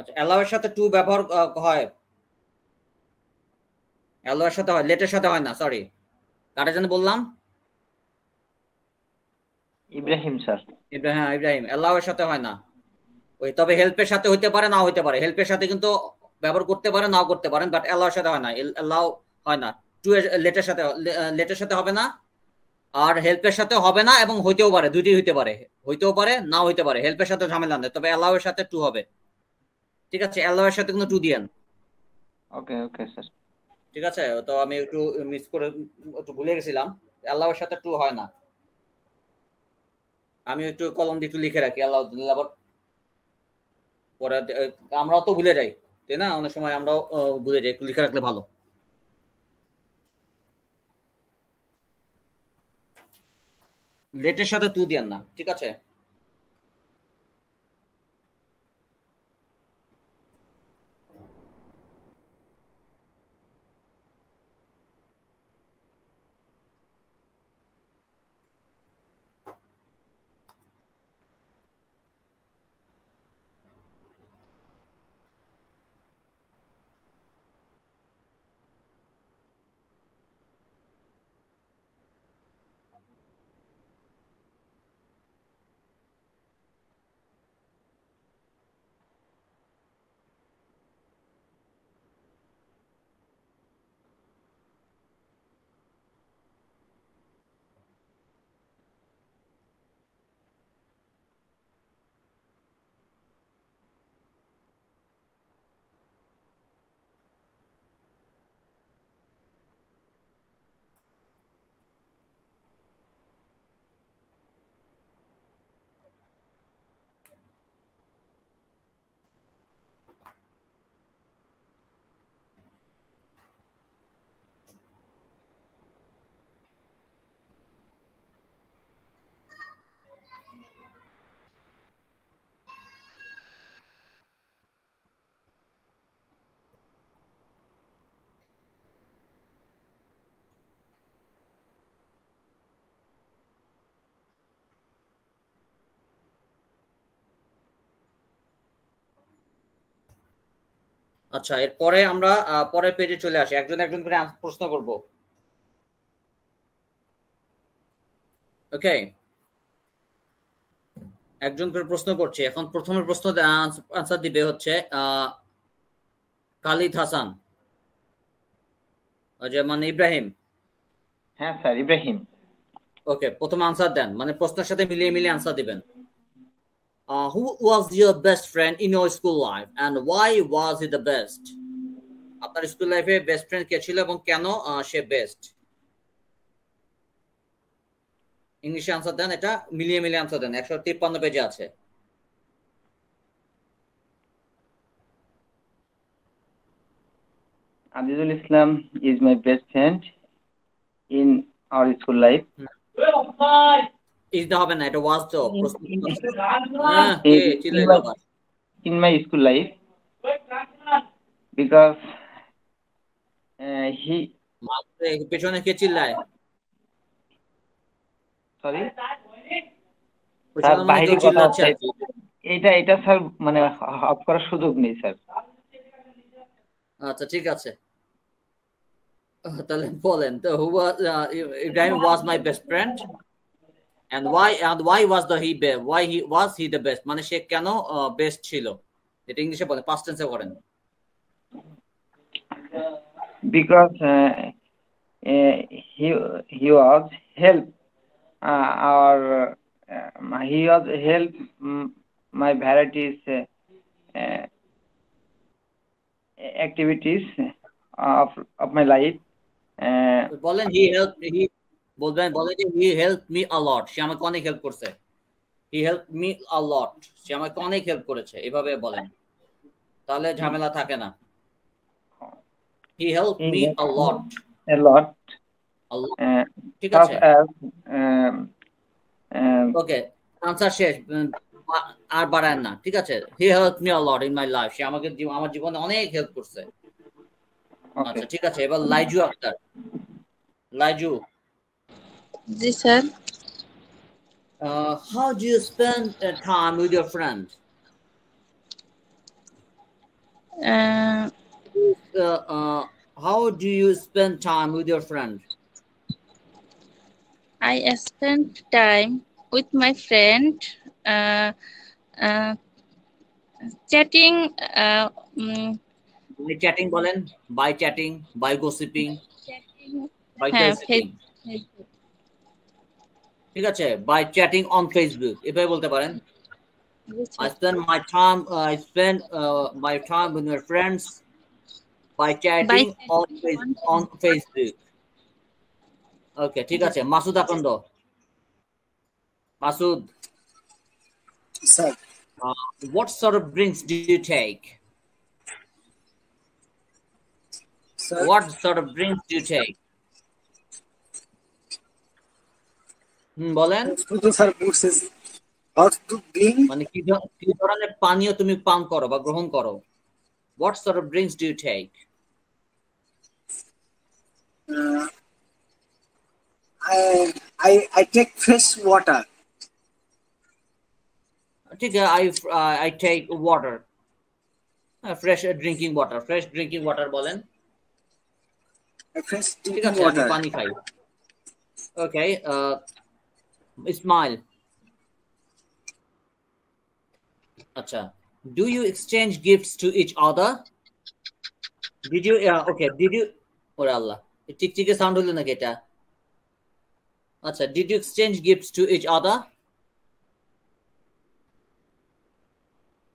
B: আচ্ছা, allow এর সাথে টু ব্যবহার হয়, allow এর সাথে হয়, let এর সাথে হয় না। সরি, কাটা যেন বললাম?
D: ইব্রাহিম স্যার।
B: হ্যাঁ ইব্রাহিম, allow এর সাথে হয় না ওই, তবে হেল্পের সাথে হইতে পারে নাও হইতে পারে, হেল্পের সাথে কিন্তু ব্যবহার করতে পারে নাও করতে পারেন, বাট allow এর সাথে হয় না, allow হয় না, টু এর লেটের সাথে, লেটের সাথে হবে না, আর হেল্পের সাথে হবে না, এবং হইতেও পারে, দুইটি হইতে পারে, হইতেও পারে নাও হইতে পারে, হেল্পের সাথে ঝামেলা নেই, তবে allow এর সাথে টু হবে। ঠিক আছে, allow এর সাথে কিন্তু টু দিয়েন।
D: ওকে ওকে স্যার।
B: ঠিক আছে, তো আমি একটু মিস করে একটু ভুলে গেছিলাম, allow এর সাথে টু হয় না। আমি একটু কলম দিয়ে একটু লিখে রাখি allow দিলে, আবার পরে আমরাও তো ভুলে যাই, তাই না? অনেক সময় আমরাও ভুলে যাই, একটু লিখে রাখলে ভালো। লেটের সাথে টু দিয়েন না। ঠিক আছে, আচ্ছা, এরপরে আমরা পরের পেজে চলে আসি, একজন একজন করে প্রশ্ন করব। ওকে, একজন করে প্রশ্ন করছে। এখন প্রথমের প্রশ্ন আনসার দিবে হচ্ছে খালিদ হাসান, মানে ইব্রাহিম।
D: হ্যাঁ স্যার, ইব্রাহিম।
B: ওকে, প্রথম আনসার দেন, মানে প্রশ্নের সাথে মিলিয়ে মিলিয়ে আনসার দিবেন। Who was your best friend in your school life and why was he the best? আপনার স্কুল লাইফে বেস্ট ফ্রেন্ড কে ছিল এবং কেন সে বেস্ট? ইংলিশে আনসার দেন, এটা মিলিয়ে মিলিয়ে আনসার দেন, 153 পেজে আছে।
D: Azizul Islam is my best friend in our school life.
B: Is the হবে না, এটা ওয়াজ তো।
D: In my school life, because he
B: পেছনে কে চিল্লায়?
D: সরি স্যার, বাইরে কথা হচ্ছে। এটা স্যার মানে অফ করার সুযোগ নেই স্যার।
B: আচ্ছা ঠিক আছে, তাহলে বলেন তো, Ibrahim was my best friend and why was he the best, মানে সে কেন বেস্ট ছিল? এটা ইংলিশে বলেন, পাস্ট টেন্সে করেন।
D: Because he was help he was help my varieties activities of my life.
B: বলেন বলেন যে he helped me a lot, সে আমাকে অনেক হেল্প করছে। he helped me a lot, সে আমাকে অনেক হেল্প করেছে, এভাবে বলেন, তাহলে ঝামেলা থাকে না। he helped
D: He
B: me
D: helped
B: a lot,
D: a lot,
B: ঠিক
D: such
B: আছে।
D: as
B: ওকে, আনসার শেষ, আর বাড়ায় না, ঠিক আছে। he helped me a lot in my life, সে আমাকে আমার জীবনে অনেক হেল্প করছে। আচ্ছা ঠিক আছে, এবার লাইজু আক্তার। লাইজু,
C: জি sir.
B: how do you spend time with your friend? How do you spend time with your friend?
C: I spend time with my friend chatting.
B: By chatting বলেন, by chatting, by gossiping, by
C: হ্যাঁ,
B: gossiping, ঠিক আছে। by chatting on Facebook, এভাবে বলতে পারেন। I spend my time my time with my friends by chatting on Facebook. Okay, ঠিক আছে। Masud Akanda. Masud,
J: sir,
B: what sort of drinks do you take? What sort of drinks do you take? বলেন,
J: স্যার বুঝছেন how to drink,
B: মানে কি ধরনের পানীয় তুমি পান করো বা গ্রহণ করো? What sort of drinks do you take?
J: I take fresh water.
B: ঠিক আছে, I take water, fresh drinking water, fresh drinking water বলেন,
J: Fresh
B: ঠিক
J: drinking
B: আছে, আমি
J: water.
B: পানি খাই। ওকে, ইসমাইল, আচ্ছা, do you exchange gifts to each other? Did you ওরে আল্লাহ, টিকটিকে সাউন্ড হলো নাকি এটা? আচ্ছা, did you exchange gifts to each other?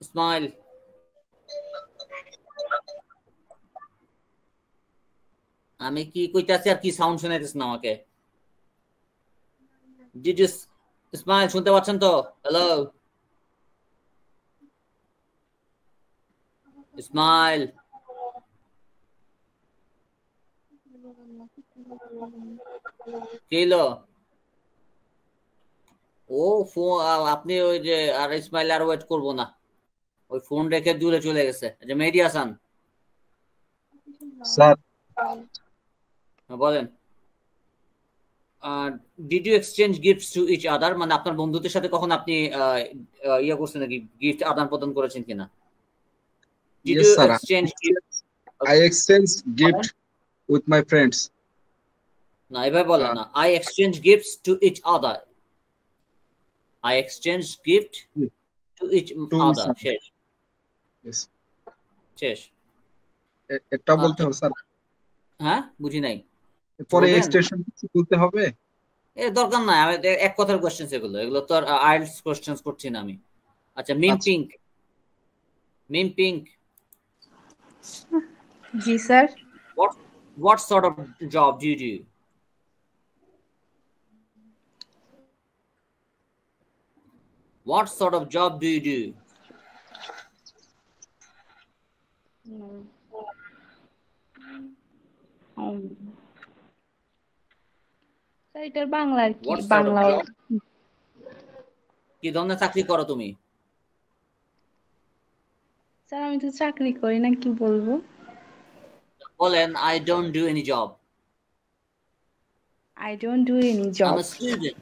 B: Ismail, আমি কি কইতাছি আর কি সাউন্ড শোনাইতেছ না আমাকে? Did you ইসমাইল শুনতে পাচ্ছেন তো? হ্যালো ইসমাইল, কি হলো? ও ফোন, আপনি ওই যে আর ইসমাইল আর ওয়েট করবো না, ওই ফোন রেখে দূরে চলে গেছে। যে মেহেদী হাসান,
F: স্যার
B: বলেন, did you exchange gifts to each other, মানে আপনার বন্ধুদের সাথে কখন আপনি ইয়ে করছেন নাকি, গিফট আদান প্রদান করেছেন কিনা? Did
F: Yes,
B: you
F: sir.
B: Exchange
F: I exchange gift with my friends.
B: না, এভাবে বলেন না, I exchange gifts to each other, I exchange gift to each other, শেষ।
F: Yes.
B: শেষ।
F: এটা বলতে হবে স্যার?
B: হ্যাঁ, বুঝি নাই।
F: পরে এক্সটেনশন কিছু বলতে হবে?
B: দরকার নাই, আমি এক কথার কোশ্চেন, এগুলো তো আর আইএলটিএস কোশ্চেন করছি না আমি। আচ্ছা, মিম পিঙ্ক, মিম পিঙ্ক,
K: জি sir.
B: What sort of job do you do? What sort of job do you do?
K: Sir এটার বাংলা আর কি?
B: What sort of
K: Bangla
B: job? কি ধরনের চাকরি করো তুমি?
K: স্যার আমি তো চাকরি করি না, কি বলবো?
B: বলেন, I don't do any job.
K: I don't do any job.
B: I'm a student.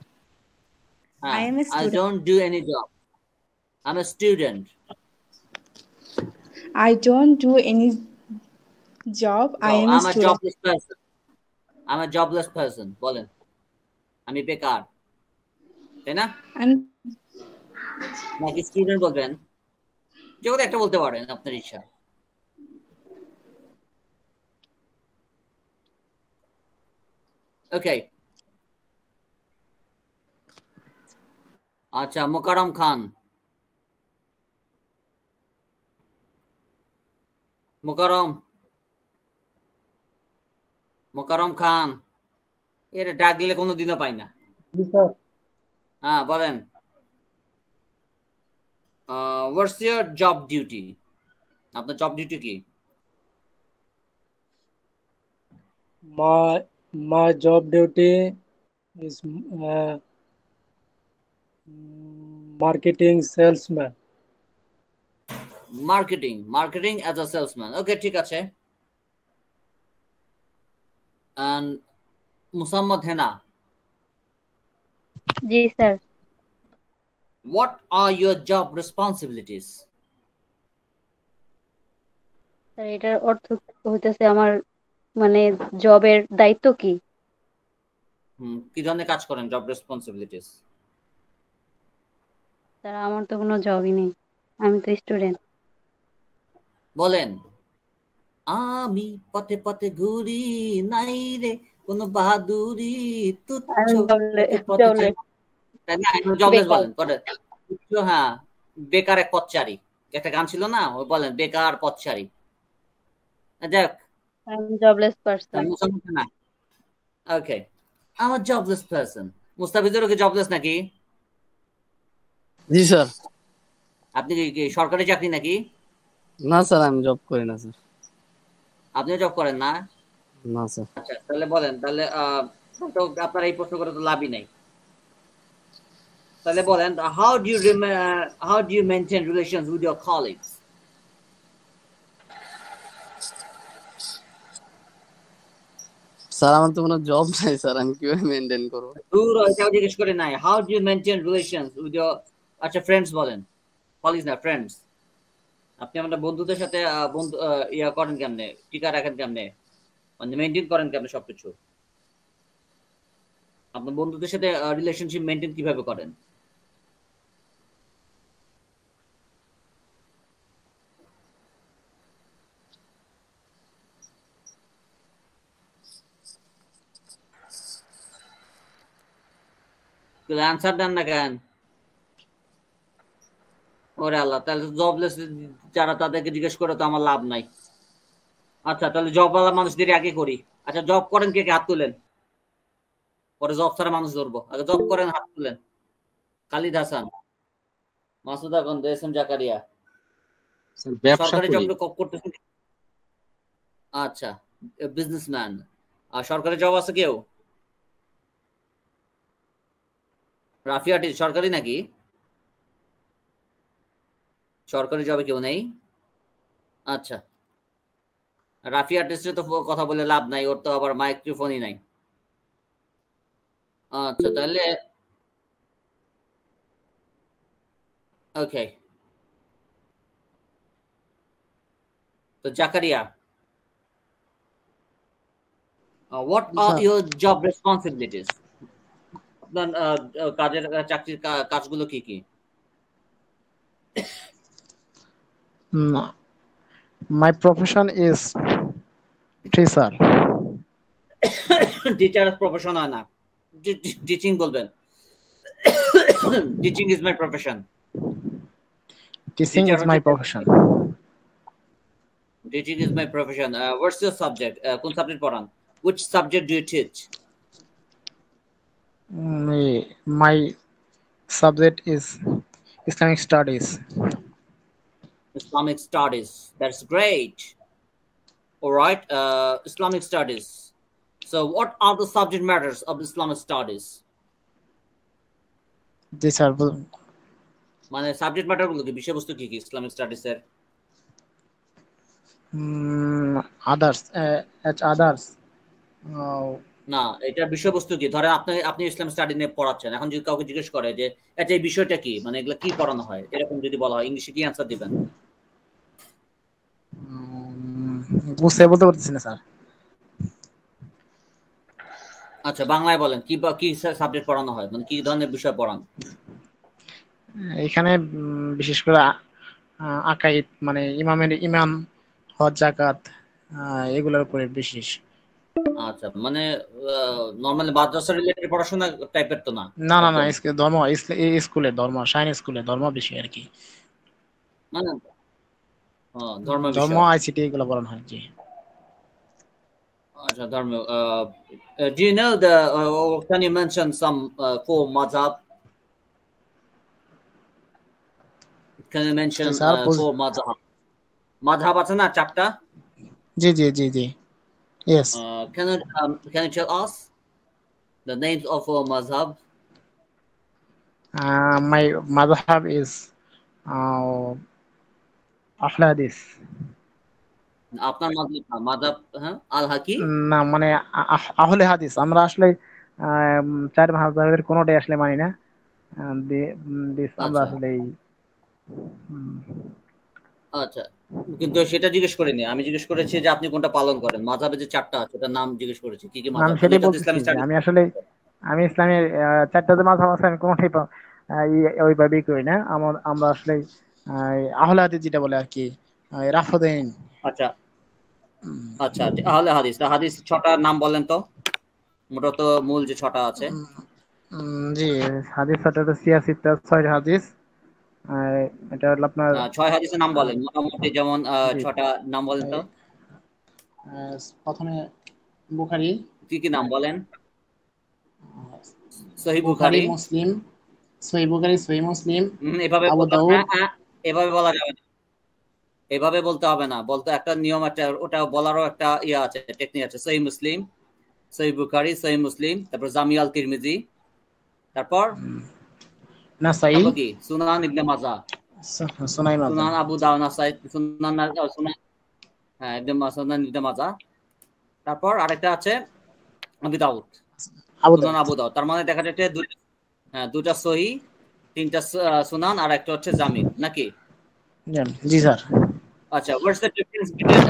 K: I am a
B: I
K: student.
B: don't do any job. I'm a student.
K: I don't do any job. I am a
B: I'm a
K: student.
B: jobless person. I'm a jobless person. বলেন, আমি বেকার, তাই না? নাকি স্টুডেন্ট বলবেন? যে কোনো একটা বলতে পারেন, আপনার ইচ্ছা। ওকে, আচ্ছা, মোকারম খান, মোকারম, মোকাররম খান, এর ডাক দিলে কোনোদিনও পাই না।
G: জি স্যার।
B: হ্যাঁ বলেন, হোয়াটস ইয়োর জব ডিউটি? আপনার জব ডিউটি কি?
G: My job duty is marketing salesman.
B: Marketing as a salesman. Okay, ঠিক আছে। And মুসাম্মদ হেনা,
L: জি sir.
B: what are your job responsibilities?
L: Sir এটার অর্থ হইতেছে আমার মানে জবের দায়িত্ব কি?
B: কি ধরনের কাজ করেন? Job responsibilities.
L: স্যার আমার তো কোনো জবই নেই, আমি তো স্টুডেন্ট।
B: বলেন, আমি পথে পথে ঘুরি, নাই রে কোনো বাহাদুরি, তুচ্ছ পথে পথে যাই। তাই না? জবলেস বলেন করে তুচ্ছ। হ্যাঁ, বেকার এক পথচারী, একটা গান ছিল না, ওই বলেন বেকার পথচারী। যাক,
L: জবলেস পারসন।
B: না ওকে, আমার জবলেস পারসন। মুস্তাফিজুরও কি জবলেস নাকি?
I: জি স্যার।
B: আপনি কি সরকারি চাকরি নাকি?
I: না স্যার, আমি জব করি না স্যার।
B: আপনিও জব করেন না?
I: না স্যার।
B: আচ্ছা, তাহলে বলেন, তাহলে তো আপনার এই প্রশ্ন করে তো লাভই নাই। তাহলে বলেন, how do you maintain relations with your colleagues?
I: Sir আমার তো কোনো জব নাই স্যার, আমি কিভাবে মেইনটেইন করব?
B: দূর এটাও জিজ্ঞেস করে নাই, how do you maintain relations with your আচ্ছা ফ্রেন্ডস বলেন, কলিগস না ফ্রেন্ডস। আপনি আমাদের বন্ধুদের সাথে বন্ধু ইয়া করেন কেমনে, টিকা রাখেন কেমনে, মানে মেইনটেইন করেন কেমনে সবকিছু? আপনার বন্ধুদের সাথে রিলেশনশিপ মেইনটেইন কিভাবে করেন? আনসার দেন না কেন? ওরে আল্লাহ, তাহলে জবলেস যারা তাদেরকে জিজ্ঞেস করে তো আমার লাভ নাই। আচ্ছা, তাহলে জবওয়ালা মানুষদের আগে করি। আচ্ছা, জব করেন কে কে? হাত তুলেন, পরে জব ছাড়া মানুষ ধরবো। আগে জব করেন, হাত তুলেন। খালিদ হাসান, মাসুদ আকন্দ, এস এম জাকারিয়া। সরকারি জব করতেছেন? আচ্ছা, বিজনেসম্যান। আর সরকারি জব আছে কেউ? রাফিয়াটি সরকারি নাকি? সরকারি জবে কেউ নেই? আচ্ছা, রাফি আর্টিস্টের তো কথা বলে লাভ নাই, ওর তো আবার মাইক্রোফোনই নাই। আচ্ছা, তাহলে ওকে, তো Zakaria, what are your job responsibilities? কাজের চাকরির কাজগুলো কি কি?
M: My profession is teacher.
B: Teacher profession হয় না, টিচিং বলবেন। Teaching is my profession.
M: Teaching is my profession.
B: Teaching is my profession. What's your subject? কোন সাবজেক্ট পড়ান? Which subject do you teach?
M: My subject is Islamic studies.
B: Islamic studies. That's great. All right. Islamic studies. So, what are the subject matters of Islamic studies?
M: These are
B: মানে সাবজেক্ট ম্যাটার গুলো কি, বিষয়বস্তু কি কি ইসলামিক স্টাডিজ এর?
M: others.
B: না, এটা বিষয়বস্তু কি? ধরেন আপনি ইসলাম স্টাডি নিয়ে পড়াচ্ছেন, এখন যদি কাউকে জিজ্ঞেস করে যে আচ্ছা এই বিষয়টা কি, মানে এগুলো কি পড়ানো হয়, এরকম যদি বলা হয়, ইংলিশে কি অ্যানসার দিবেন?
M: বুঝতে বলতে পারতেছি না স্যার।
B: আচ্ছা, বাংলায় বলেন, কি সাবজেক্ট পড়ানো হয়, মানে কি ধরনের বিষয় পড়ান?
M: এখানে বিশেষ করে আকাইদ, মানে ইমাম, হজ, যাকাত, এগুলোর উপরে বিশেষ।
B: আচ্ছা, মানে নরমালি মাদ্রাসা রিলেটেড পড়াশোনা টাইপের তো না?
M: না না না, ধর্ম, স্কুলে ধর্ম, সায়েন্স স্কুলে ধর্ম বেশি আর কি,
B: মানে ধর্ম
M: আইসিটি এগুলো পড়ানো হয়। জি
B: আচ্ছা ধর্ম do you know the can you mention some four madhab? Can you mention
M: sir
B: four madhab? Madhab আছে না চারটা?
M: জি জি জি জি yes
B: can you tell us the names of four madhab?
M: my madhab is আহলে হাদিস
B: আপনার মাযহাব হ্যাঁ আল হাকি
M: না মানে আহলে হাদিস আমরা আসলে চার মাযহাবের কোনটাই আসলে মানি না আমরা আসলে
B: আচ্ছা কিন্তু সেটা জিজ্ঞেস করিনি আমি জিজ্ঞেস করেছি যে আপনি কোনটা পালন করেন মাযহাবে যে চারটা আছে তার নাম জিজ্ঞেস করেছি কি কি মাযহাব
M: সেটাই বলছি আমি আসলে আমি ইসলামের চারটা যে মাযহাব আছে আমি কোনটাই ওইভাবেই করি না আমরা আসলে আহলে হাদিস যেটা বলে আর কি রাফদাইন
B: আচ্ছা আচ্ছা আহলে হাদিস হাদিস ছটা নাম বলেন তো মূলত মূল যে ছটা আছে
M: জি হাদিস ছটা তো সিয়াসিতা ছয় হাদিস এটা হলো আপনার
B: ছয় হাদিসের নাম বলেন মোটামুটি যেমন ছটা নাম বলেন তো
M: প্রথমে বুখারী
B: কি কি নাম বলেন সহিহ বুখারী
M: মুসলিম সহিহ বুখারী সহিহ মুসলিম
B: এভাবে এভাবে বলা যাবে না এভাবে বলতে হবে না বলতে একটা নিয়ম আছে ওটা বলারও একটা ইয়া আছে টেকনিক আছে সহিহ মুসলিম সহিহ বুখারী সহিহ মুসলিম তারপর জামি' আল তিরমিজি তারপর
M: নাসাই
B: কি সুনান ইবনে মাজাহ সুনান আবু দাউদ নাসাই সুনান হ্যাঁ ইবনে মাজাহ তারপর আরেকটা আছে আবু দাউদ সুনান আবু দাউদ তার মানে দেখা যাচ্ছে দুটো সহিহ তিনটা সুনান আর একটা হচ্ছে জামি' নাকি
M: জি স্যার
B: আচ্ছা what's the difference between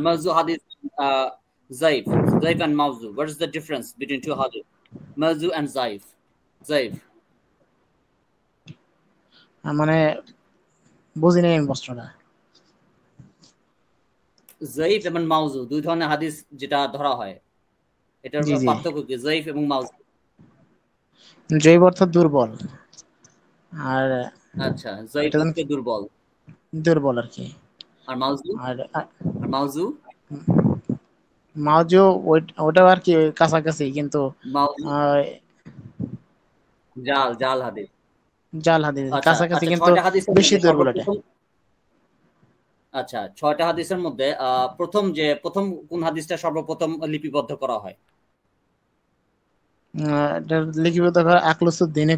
B: mawzu hadith zaif and mawzu what is the difference between two hadith mawzu and zaif
M: মানে বুঝি নাই প্রশ্নটা
B: জাইফ এবং মাউজু দুই ধরনের হাদিস যেটা ধরা হয় এটার পার্থক্য কি জাইফ এবং মাউজু
M: জৈব অর্থ দুর্বল আর
B: আচ্ছা জাইফ হচ্ছে
M: দুর্বল আর কি
B: আর
M: মাউজু ওটা আর কি কাছাকাছি কিন্তু
B: জাল হাদিস
M: কাছাকাছি কিন্তু বেশি দুর্বল এটা
B: আচ্ছা ছয়টা হাদিসের মধ্যে প্রথম কোন হাদিসটা সর্বপ্রথম লিপিবদ্ধ করা হয়
M: এটা লিপিবদ্ধ করা আকলুসুদ্দিন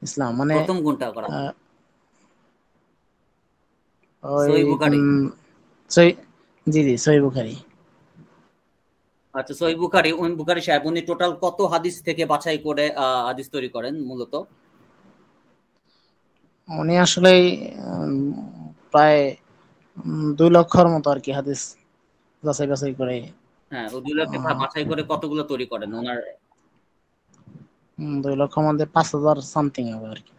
M: ইসলাম মানে
B: প্রথম কোনটা করা
M: সহিহ বুখারী জি সহিহ বুখারী
B: আচ্ছা সহিহ বুখারী সাহেব উনি টোটাল কত হাদিস থেকে বাছাই করে হাদিস তৈরি করেন মূলত
M: উনি আসলে প্রায় 2 লক্ষর মতো আর কি হাদিস বাছাই করে
B: হ্যাঁ ও 2 লক্ষ বাছাই করে কতগুলো তৈরি করেন ওনার
M: 2 লক্ষর মধ্যে 5000 সামথিং হবে আর কি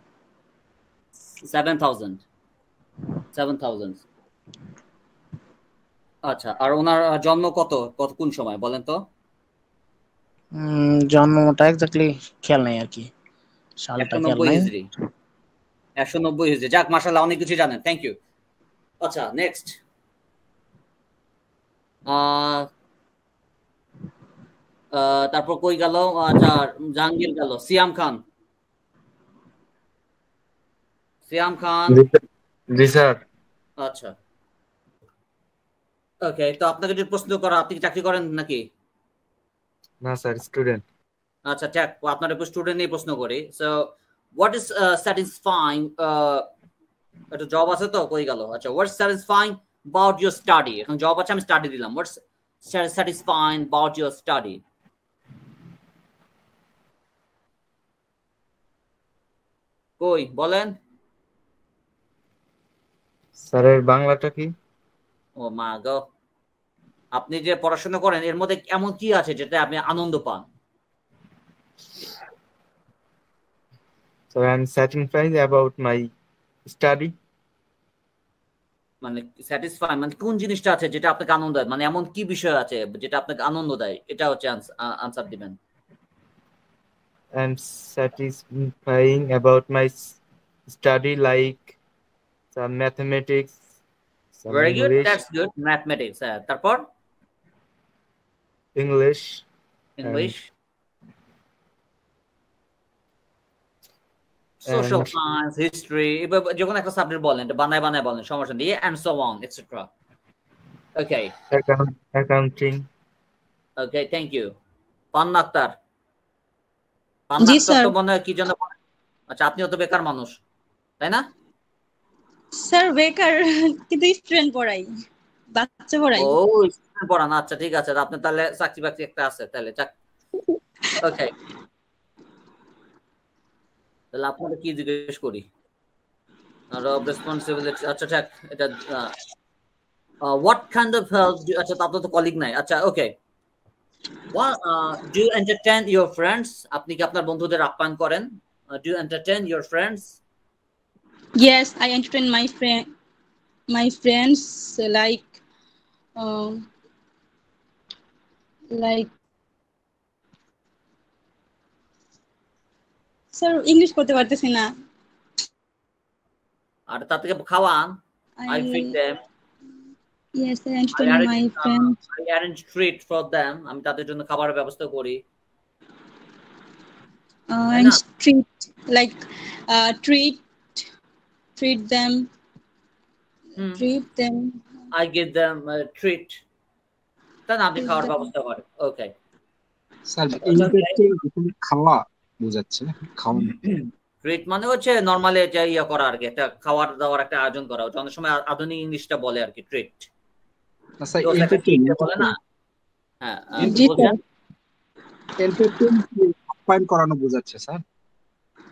B: 7000 আচ্ছা আর ওনার জন্ম কত কোন সময় বলেন তো
M: জন্মটা এক্স্যাক্টলি খেয়াল নাই আর কি সালটা খেয়াল নাই
B: 190 হিজরি যাক মাশাআল্লাহ অনেক কিছু জানেন থ্যাংক ইউ আচ্ছা নেক্সট তারপর কই গেল আচ্ছা জাহাঙ্গীর গেল সিয়াম খান
N: জি স্যার
B: আচ্ছা ওকে তো আপনাকে যদি প্রশ্ন করা আপনি কি চাকরি করেন নাকি
N: না স্যার স্টুডেন্ট
B: আচ্ছা ঠিক আপনার উপর স্টুডেন্ট নিয়ে প্রশ্ন করি সো what is satisfying একটা জব আছে তো কই গেল আচ্ছা what's satisfying about your study এখন জব আছে আমি স্টাডি দিলাম what's satisfying about your study কই বলেন
N: স্যারের বাংলাটা কি
B: ও মা গো আপনি যে পড়াশোনা করেন এর মধ্যে এমন কি আছে যেটা আপনি আনন্দ পান
N: So I'm satisfied about my study.
B: মানে স্যাটিসফাই মানে কোন জিনিসটা আছে যেটা আপনাকে আনন্দ দেয় মানে এমন কি বিষয় আছে যেটা আপনাকে আনন্দ দেয় এটা হচ্ছে আনসার দিবেন
N: I'm satisfying about my study like some mathematics.
B: Very good, that's good. Mathematics. তারপর
N: English.
B: English. Social science, history, এবার যখন একটা সাবজেক্ট বলেন এটা বানায় বানায় বলেন সমস্যা নেই, and so on etc. Okay.
N: Accounting.
B: Okay, thank you. Panna Akter.
K: জি
B: পান্না আক্তার
K: স্যার।
B: তো মনে হয় কি জন্য আচ্ছা আপনিও তো বেকার মানুষ তাই না?
K: স্যার বেকার কিন্তু স্টুডেন্ট পড়াই, বাচ্চা পড়াই।
B: ও স্টুডেন্ট পড়ান, আচ্ছা ঠিক আছে, আপনি তাহলে চাকরি বাকরি একটা আছে তাহলে ওকে। তাহলে আপনাকে কি জিজ্ঞেস করি? of responsibility আচ্ছা ঠিক এটা what kind of help আচ্ছা আপনার তো কলিগ নাই, আচ্ছা ওকে। What do you entertain your friends? আপনি কি আপনার বন্ধুদের আপ্যায়ন করেন? Do you entertain your friends?
K: Yes, I entertain my friends like sir English করতে পারতেছি না।
B: আর তাদেরকে খাওয়ান? I feed them.
K: Yes, I entertain my friends.
B: I arrange treat for them. আমি তাদের জন্য খাবারের ব্যবস্থা করি।
K: And treat like treat them. Treat them.
B: I give them a treat. তাই না, আপনি খাওয়ার ব্যবস্থা করেন। ওকে
F: স্যার এন্টারটেইন খাওয়া বোঝাচ্ছে, খাওয়ানো।
B: ট্রিট মানে হচ্ছে নরমালি এটা ইয়া করা আর কি, একটা খাওয়ার দাওয়ার একটা আয়োজন করা, ওটা অনেক সময় আধুনিক ইংলিশটা বলে আর কি ট্রিট।
F: আচ্ছা এন্টারটেইন
B: বলে না? হ্যাঁ
K: জি স্যার।
F: এন্টারটেইন আপ্যায়ন করানো বোঝাচ্ছে স্যার।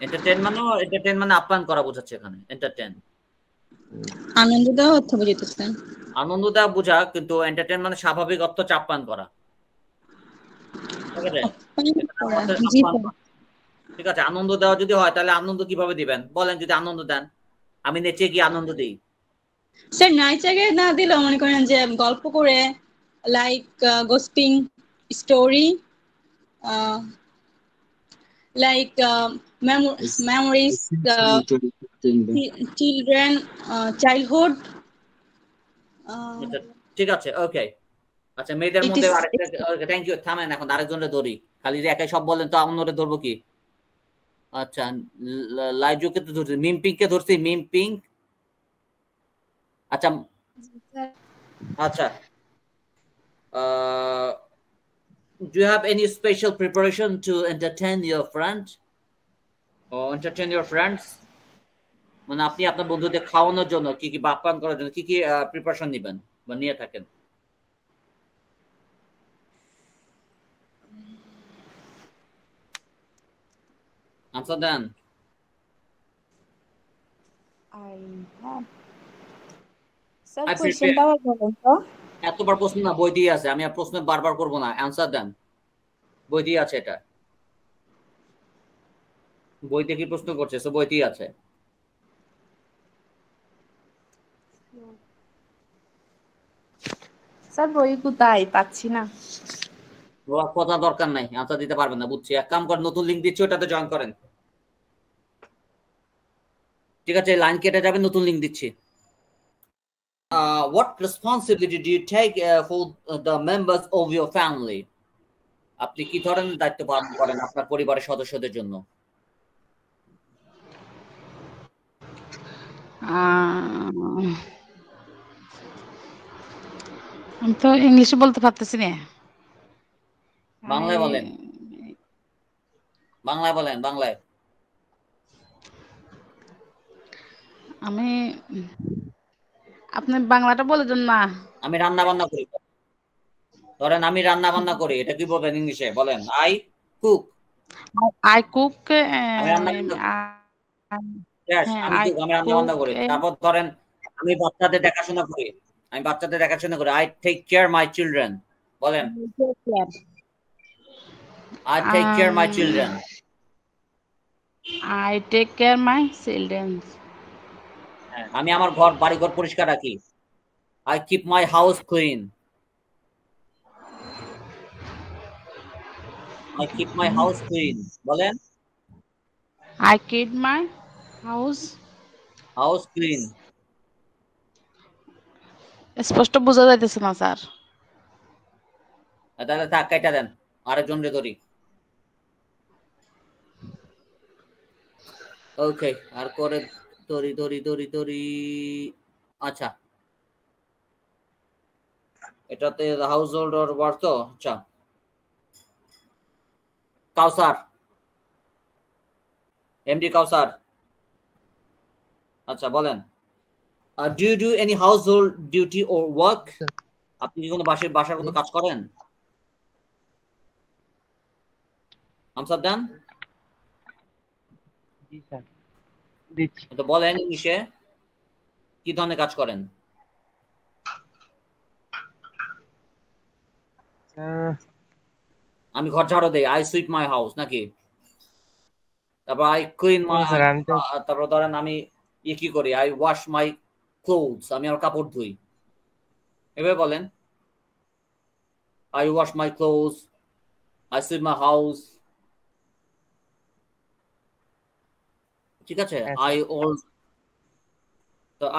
B: এন্টারটেইন মানে আপ্যায়ন করা বোঝাচ্ছে এখানে। এন্টারটেইন
K: আনন্দ দেওয়া অর্থ বোঝাচ্ছে।
B: আনন্দ দেওয়া বোঝা, কিন্তু এন্টারটেইন মানে স্বাভাবিক অর্থ আপ্যায়ন করা। ঠিক আছে, আনন্দ দেওয়া যদি হয় তাহলে আনন্দ কিভাবে দিবেন বলেন? যদি আনন্দ দেন, আমি নেচে কি আনন্দ দিই?
K: স্যার নাইচাকে না দিলেও মনে করেন যে গল্প করে like gossiping story like memories children childhood
B: ঠিক আছে ওকে। আচ্ছা মেয়েদের মধ্যে আরেকটা, থ্যাংক ইউ, থামেন এখন আরেকজনের ধরি, খালি যে একাই সব বলেন তো অন্যরে ধরবো কি? আচ্ছা লাইজুকে তো ধরছি, মিমপিংকে ধরছি, মিমপিং। আচ্ছা আচ্ছা do you have any special preparation to entertain your friend or entertain your friends? মানে আপনি আপনার বন্ধুদের খাওয়ানোর জন্য কি কি আপ্যায়ন করার জন্য কি কি প্রিপারেশন নেবেন বা নিয়ে থাকেন? আনসার দেন। এতবার প্রশ্ন না, বই দিয়ে আছে, আমি প্রশ্ন বারবার করবো না, অ্যান্সার দেন। বই দিয়ে আছে, এটা বইতে কি প্রশ্ন করছে, সো বইতেই আছে।
K: স্যার বই কোথায় পাচ্ছি না।
B: কথা দরকার নাই, আনসার দিতে পারবেন না বুঝছি। এক কাম করেন, নতুন লিঙ্ক দিচ্ছি, ওটাতে জয়েন করেন। ঠিক আছে, লাইন কেটে যাবেন, নতুন লিঙ্ক দিচ্ছি। What responsibility do you take for the members of your family? আপনি কি ধরনের দায়িত্ব পালন করেন আপনার পরিবারের সদস্যদের জন্য?
A: আমি তো ইংলিশে বলতে পারতেছি না।
B: বাংলায় বলেন, বাংলায় বলেন, বাংলায়।
A: আমি আপনি বাংলাটা বলে দেন না।
B: আমি রান্না বান্না করি, ধরেন আমি রান্না বান্না করি, এটা কি বলবেন ইংলিশে? বলেন আই কুক।
A: I cook.
B: আমি রান্না বান্না করি। তারপর ধরেন আমি বাচ্চাদের দেখাশোনা করি, I take care my children. বলেন I take care my children.
A: I take care my children.
B: আমি আমার বাড়িঘর পরিষ্কার রাখি, I keep my house clean. I keep my house clean. বলেন
A: I keep my house
B: clean.
A: স্পষ্ট বোঝা যাইতেছে না স্যার।
B: তাহলে থাক, কাইটা দেন, আরেকজন রে ধরি। ওকে, আর করে ধরি ধরি ধরি ধরি। আচ্ছা, এটাতে হাউস হোল্ড অর ওয়ার্ক তো। আচ্ছা, কাউসার, এমডি কাউসার। আচ্ছা বলেন, do you do any household duty or work? আপনি কি কোনো বাসার কোনো কাজ করেন? আমসাদ দেন।
D: জি স্যার, দিচ্ছি।
B: তো বলেন ইংলিশে কি ধরনের কাজ করেন? আমি ঘর ঝাড়ু দেই, আই সুইপ মাই হাউস নাকি? তারপর আই ক্লিন মাই, তারপর ধরেন আমি কি করি, আই ওয়াশ মাই ক্লোথস, আমি আমার কাপড় ধুই, এভাবে বলেন। I wash my clothes, I sweep my house, ঠিক আছে?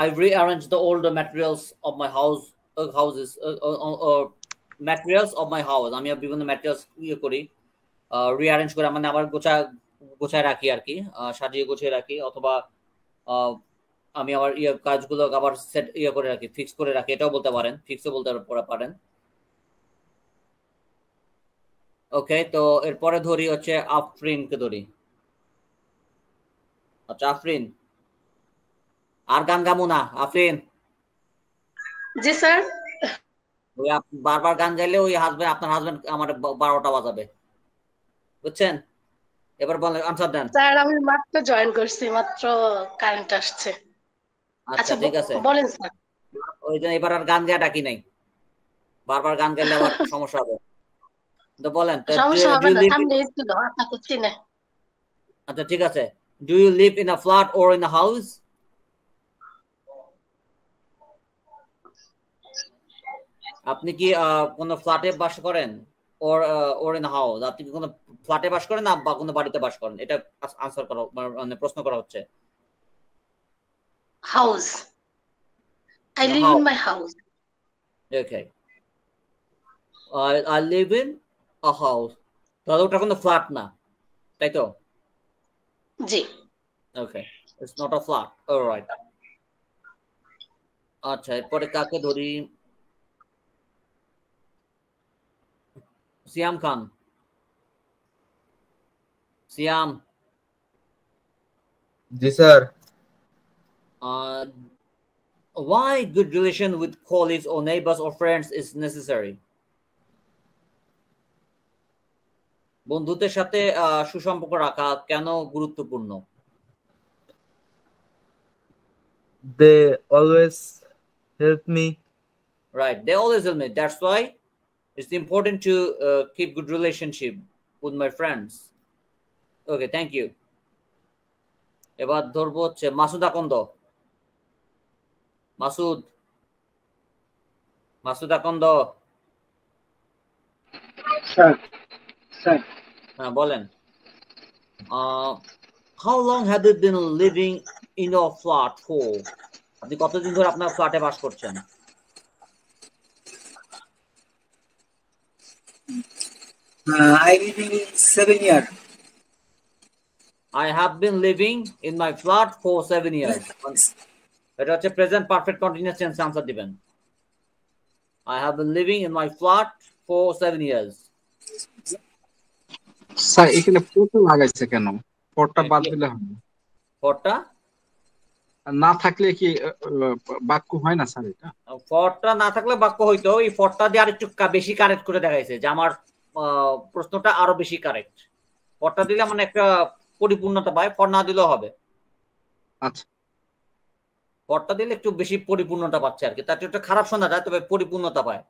B: I rearrange the older materials of my houses materials of my house. আমি বিভিন্ন ম্যাটেরিয়ালস করি, রিঅ্যারেঞ্জ করে, মানে আবার গোছায় রাখি আর কি, সাজিয়ে গুছিয়ে রাখি, অথবা আমি আবার কাজগুলো আবার সেট করে রাখি, ফিক্স করে রাখি, এটাও বলতে পারেন, ফিক্সও বলতে পারেন। ওকে, তো এরপরে ধরি হচ্ছে আফরিনকে ধরি। আচ্ছা আফরিন, আর গান গামু না আফরিন।
O: জি স্যার।
B: ওই বারবার গান গাইলে ওই আপনার হাজবেন্ড আমার 12টা বাজাবে, বুঝছেন? এবার বলেন, আনসার দেন।
O: স্যার আমি মাত্র জয়েন করছি, মাত্র কারেন্ট আসছে।
B: আচ্ছা ঠিক আছে,
O: বলেন স্যার।
B: ওই জন্য এবার আর গান গায়া ডাকি নাই, বারবার গান গাইলে আবার সমস্যা হবে। তো বলেন,
O: সমস্যা হবে না, সামনে ছিল আশা করছি না।
B: আচ্ছা ঠিক আছে, do you live in a flat or in a house? আপনি কি কোনো ফ্ল্যাটে বাস করেন or in a house? আপনি কি কোনো ফ্ল্যাটে বাস করেন না বা কোনো বাড়িতে বাস করেন? এটা আনসার করা, মানে প্রশ্ন করা হচ্ছে।
O: House, I live in my house.
B: Okay, I live in a house. তাহলে ওটা কোনো ফ্ল্যাট না, তাই তো?
O: জি।
B: Okay, it's not a flat. All right. আচ্ছা, এরপরে কাকে ধরি? সিয়াম খান। সিয়াম।
F: জি sir.
B: Why good relation with colleagues or neighbors or friends is necessary? বন্ধুদের সাথে সুসম্পর্ক রাখা কেন গুরুত্বপূর্ণ?
N: They always help me.
B: Right, they always help me. That's why it's important to keep good relationship with my friends. Okay, thank you. এবার ধরবো হচ্ছে মাসুদ আকন্দ। মাসুদ আকন্দ।
J: Sir sir.
B: হ্যাঁ বলেন, how long have you been living in your flat for? আপনি কতদিন ধরে আপনার ফ্ল্যাটে বাস করছেন?
J: I living in 7 years.
B: I have been living in my flat for 7 years. এটা হচ্ছে present perfect continuous tense answer দিবেন। I have been living in my flat for 7 years.
F: Sir এখানে ফটো লাগাইছে কেন? ফটোটা বাদ দিলে হবে।
B: ফটোটা
F: না থাকলে কি বাক্য হয় না স্যার? এটা
B: ফটোটা না থাকলে বাক্য হইতো। এই ফটোটা দিয়ে আরেকটু বেশি কারেক্ট করে দেখাইছে যে আমার প্রশ্নটা আরো বেশি কারেক্ট। ফটোটা দিলে মানে একটা পরিপূর্ণতা পায়, ফটো না দিলেও হবে।
F: আচ্ছা,
B: ফটোটা দিলে একটু বেশি পরিপূর্ণতা পাচ্ছে আর কি, তাতে একটু খারাপ শোনা যায় তবে পরিপূর্ণতা পায়।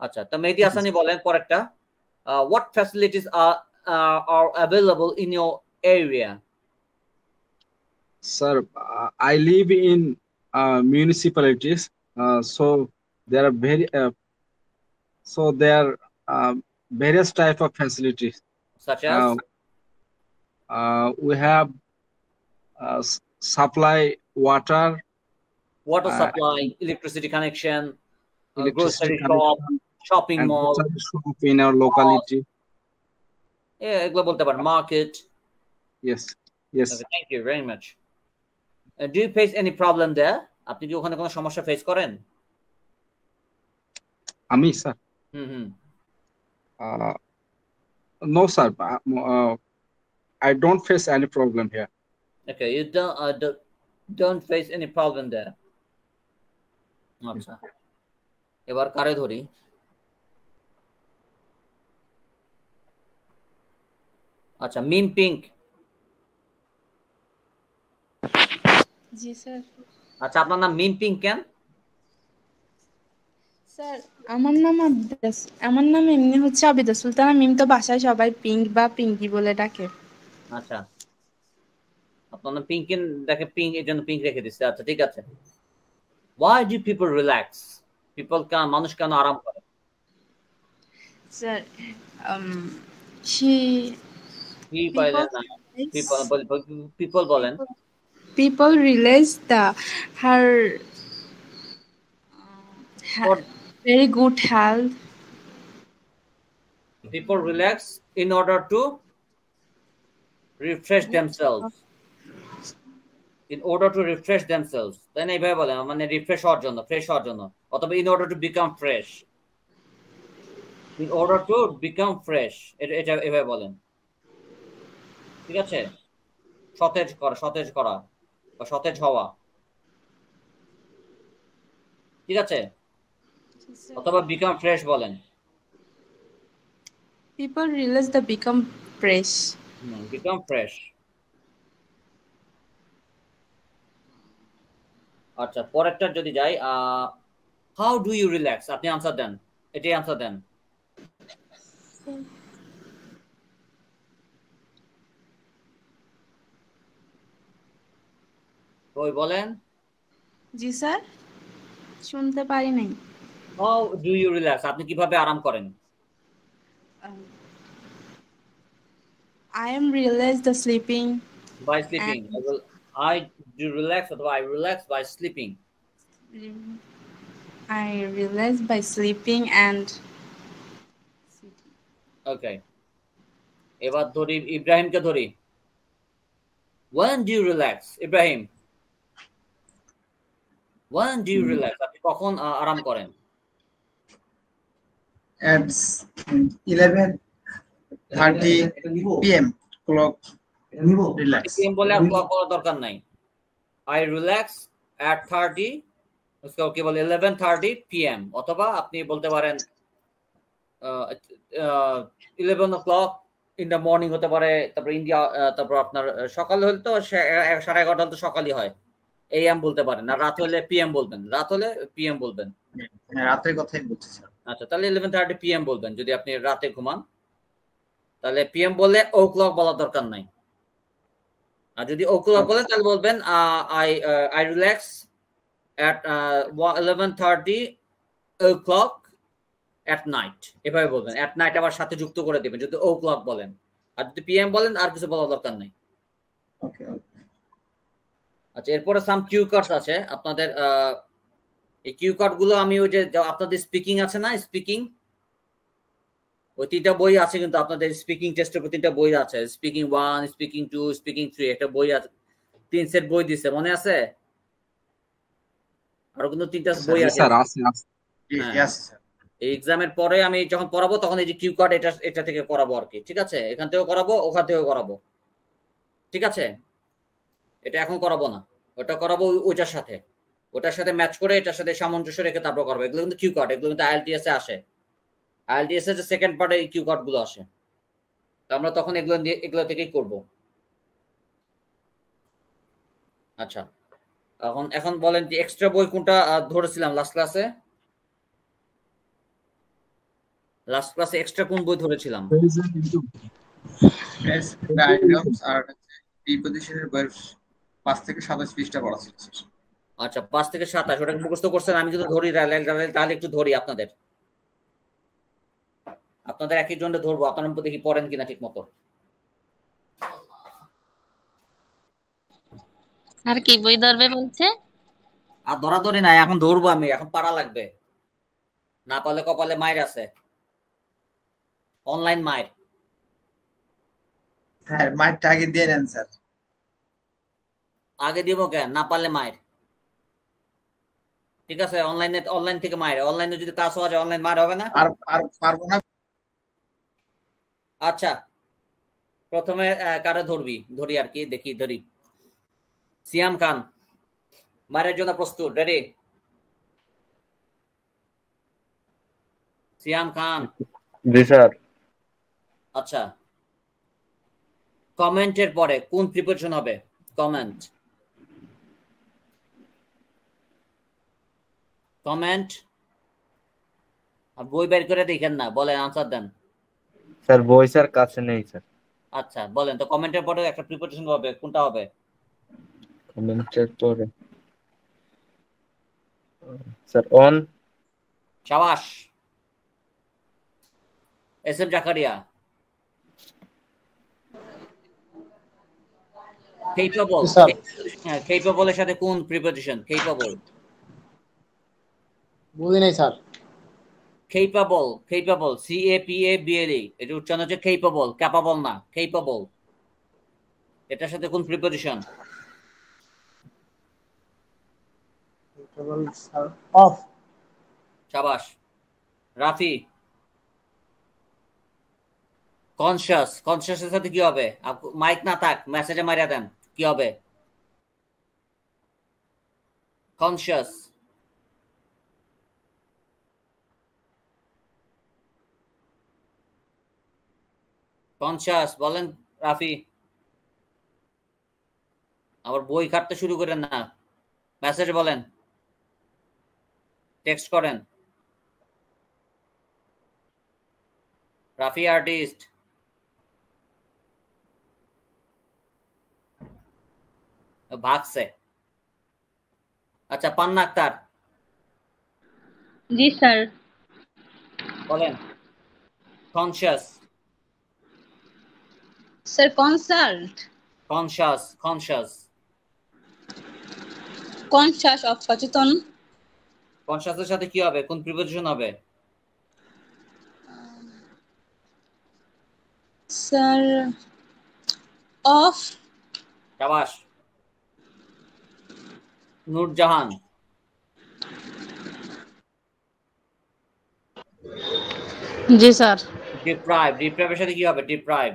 B: আচ্ছা, তো মেহেদী হাসানি বলেন পরেরটা। What facilities are available in your area?
F: Sir, I live in municipalities, so there are various type of facilities.
B: Such as?
F: We have supply water
B: supply, electricity connection, grocery shop, shopping
F: And
B: mall,
F: grocery shop in our locality.
B: এগুলো বলতে পারেন, market.
F: Yes, yes.
B: Okay, thank you very much. Do you face any problem there? আপনি কি ওখানে কোনো সমস্যা ফেস করেন?
F: আমি sir
B: hmm
F: no sir, I don't face any problem here.
B: Okay, you don't face any problem there. আচ্ছা, এবার কারে ধরি? আচ্ছা, মিম পিঙ্ক।
P: জি স্যার।
B: আচ্ছা, আপনার নাম মিম পিঙ্ক কেন?
P: স্যার আমার নাম এমনি হচ্ছে আবিদা সুলতানা। মিম তো বাসায় সবাই পিঙ্ক বা পিঙ্কি বলে ডাকে।
B: আচ্ছা, আপনার নাম পিঙ্ক দেখে পিঙ্ক, এর জন্য পিঙ্ক রেখে দিচ্ছে। আচ্ছা, ঠিক আছে। Why do people relax? মানুষ কেন আরাম করে?
P: স্যার
B: people বলেন।
P: People realize her very good health.
B: People relax in order to refresh themselves. In order to refresh themselves. তাই না, এইভাবে বলেন, মানে রিফ্রেশ হওয়ার জন্য, ফ্রেশ হওয়ার জন্য, অথবা in order to become fresh. In order to become fresh, এটা এইভাবে বলেন। ঠিক আছে, সতেজ করা বা সতেজ হওয়া। ঠিক আছে, অথবা become fresh বলেন।
P: People realize they become fresh.
B: Become fresh. আচ্ছা, পরেরটা যদি যাই, how do you relax? আপনি আনসার দেন, এটাই আনসার দেন। ওই বলেন।
P: জি স্যার, শুনতে পারি নাই।
B: How do you relax? আপনি কিভাবে আরাম করেন?
P: I am realize the sleeping.
B: By sleeping. I do relax, or I relax by sleeping.
P: I realize by sleeping and.
B: Okay. এবার ধরি ইব্রাহিমকে ধরি। When do you relax? Ibrahim, when do you relax? আপনি কখন আরাম করেন?
J: At 11:30 p.m. clock. Relax.
B: PM বলে আর ক্লক করার দরকার নাই। I relax at 30, उसको কেবল 11:30 p.m. অথবা আপনি বলতে পারেন 11 o'clock in the morning হতে পারে। তারপর ইন্ডিয়া, তারপর আপনার সকাল হলে তো 11:30 তো সকালই হয়, AM বলতে পারেন। আর রাত হলে PM বলবেন, রাত হলে PM বলবেন।
J: রাতের কথাই বলছি স্যার।
B: আচ্ছা, তাহলে 11:30 PM বলবেন। যদি আপনি রাতে ঘুমান তাহলে PM বললে ও ক্লক বলার দরকার নাই। আর যদি ও ক্লক বলেন তাহলে বলবেন I relax at 11:30 o'clock at night, এভাবে বলবেন। at night আবার সাথে যুক্ত করে দিবেন যদি ও ক্লক বলেন। আর যদি PM বলেন আর কিছু বলার দরকার নাই।
J: ওকে।
B: আচ্ছা, এরপরে সাম কিউ কার্ডস আছে আপনাদের। এই কিউ কার্ড গুলো আমি ওই যে আপনাদের স্পিকিং আছে না, স্পিকিং, ওই 3টা বই আছে কিন্তু আপনাদের স্পিকিং টেস্টের উপর 3টা বই আছে। স্পিকিং 1, স্পিকিং 2, স্পিকিং 3, একটা বই আছে। 3 সেট বই দিছে, মনে আছে? আর কিন্তু 3টা বই আছে।
F: স্যার আছে।
J: Yes sir.
B: এই এক্সামের পরে আমি যখন পড়াবো তখন এই যে কিউ কার্ড এটা থেকে করাবো আর কি। ঠিক আছে, এখান থেকেও করাবো, ওখান থেকেও করাবো। ঠিক আছে, এটা এখন করাবো না, ওটা করাবো ওটার সাথে ম্যাচ করে, এটার সাথে সামঞ্জস্য রেখে তারপর করবো। এগুলো কিন্তু কিউ কার্ড, এগুলো কিন্তু IELTS এ আসে। IELTS এর যে সেকেন্ড পার্টে এই কিউ কার্ড গুলো আসে, তো আমরা তখন এগুলো থেকেই করব। আচ্ছা, এখন বলেন যে এক্সট্রা বই কোনটা ধরেছিলাম লাস্ট ক্লাসে? এক্সট্রা কোন বই ধরেছিলাম?
J: আর প্রিপজিশনের বই 5 থেকে 27 পৃষ্ঠা পড়া ছিল।
B: আচ্ছা, 5 থেকে 27 ওটা মুখস্থ করছেন? আমি যদি ধরি তাহলে একটু ধরি আপনাদের একই জন্য ধরবো, আপনার মধ্যে দেখি পড়েন কিনা ঠিক মতো।
C: আর কি বই ধরবে বলছে?
B: আর ধরাধরি নাই, এখন ধরবো আমি, এখন পারা লাগবে। না পারলে কপালে মায়ের আছে, অনলাইন মায়ের।
J: স্যার মাইকটা আগে দিয়ে নেন স্যার।
B: আগে দিব কেন? না পারলে মায়ের। ঠিক আছে, অনলাইন থেকে মায়ের। অনলাইনে যদি কাজ হওয়া যায় অনলাইন মায়ের হবে না?
J: আর পারবো না।
B: আচ্ছা, প্রথমে কারে ধরি আর কি, ধরি। সিয়াম খান মায়ের জন্য প্রস্তুত? রেডি? সিয়াম খান।
N: জি স্যার।
B: আচ্ছা, কমেন্টের পরে কোন প্রিপারেশন হবে? কমেন্ট। আর বই বের করে দেখেন না, বলেন, আনসার দেন।
N: স্যার বই স্যার কাছে নেই স্যার।
B: আচ্ছা বলেন তো, কমেন্টের পরে একটা প্রিপারেশন হবে, কোনটা হবে?
N: কমেন্টের পরে স্যার অন।
B: শাবাশ। S M Zakaria. কেপেবল। হ্যাঁ, কেপেবলের সাথে কোন প্রিপোজিশন? কেপেবল।
M: বুঝি নাই স্যার।
B: কেপেবল CAPABLE, এটা উচ্চারণ হচ্ছে কেপেবল, ক্যাপাবল না, কেপেবল। এটার সাথে কোন প্রিপোজিশন?
M: অফ।
B: শাবাশ। রাফি। কনশাসের সাথে কি হবে? মাইক না থাক, মেসেজে মারিয়া দেন, কি হবে? কনশাস। বলেন রাফি। আবার বই কাটতে শুরু করেন না, মেসেজ বলেন, টেক্সট করেন। রাফি আর্টিস্ট। ভাগছে। আচ্ছা, পান্না আক্তার।
L: জি স্যার।
B: বলেন conscious.
K: Sir consult. Conscious of সচেতন।
B: কনশাসের সাথে কি হবে? কোন প্রিপোজিশন হবে?
K: Sir of.
B: শাবাশ। নূরজাহান।
A: জি স্যার।
B: ডিপ্রাইভের সাথে কি হবে? ডিপ্রাইভ।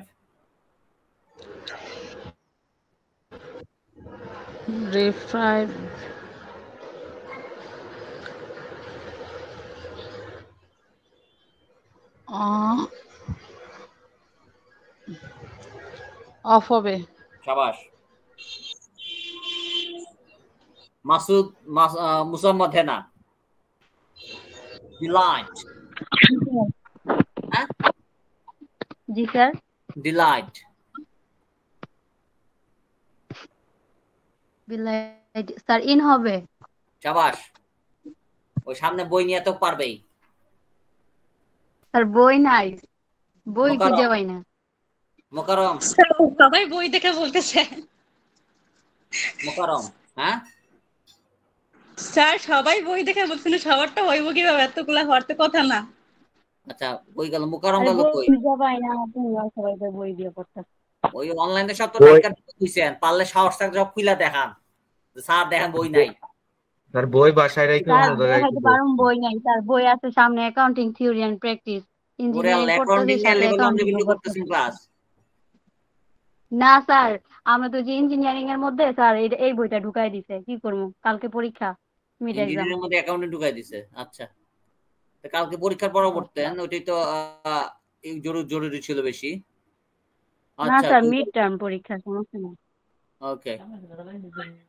A: অফ হবে।
B: শাবাশ। মাসুদ মুসাম্মদ হেনা। ডিলাইট। হ্যাঁ
L: জি স্যার।
B: ডিলাইট।
L: স্যার ইন হবে।
B: শাবাশ। ওই সামনে বই নিয়ে তো পারবেই।
L: স্যার বই নাই, বই খুঁজে পাই না।
B: মোকারম।
K: সবাই বই দেখে বলতেছে।
B: মোকারম। হ্যাঁ
K: স্যার সবাই বই দেখে বলছেন, সবারটা হইব কিভাবে? এতগুলা হওয়ার তো কথা না।
B: আচ্ছা, বই গেল, মোকারম গেল কই?
L: খুঁজে পাই না, সবাই বই দিয়ে পড়তেছে।
B: ওই অনলাইনে সব তো টাকা দিছেন, পারলে সাহস থাকলে সব খুইলা দেখান, স্যার দেখেন বই নাই।
N: স্যার বই বাসায় রেখে অন্য জায়গায়
L: দেখাইতে পারুম বই নাই স্যার। বই আছে সামনে, accounting theory and practice, engineering পড়তেছি সাথে অ্যাকাউন্টিং পড়তেছি। না স্যার, আমরা তো যে ইঞ্জিনিয়ারিং এর মধ্যে স্যার এই বইটা ঢুকাই দিছে, কি করব? কালকে পরীক্ষা, মিড এক্সাম।
B: ইঞ্জিনিয়ারিং এর মধ্যে অ্যাকাউন্টিং ঢুকাই দিছে। আচ্ছা, তো কালকে পরীক্ষার পরও পড়তেন, ওইটাই তো জরুরি ছিল বেশি।
L: না স্যার, মিড টার্ম পরীক্ষা, সমস্যা নেই।
B: ওকে।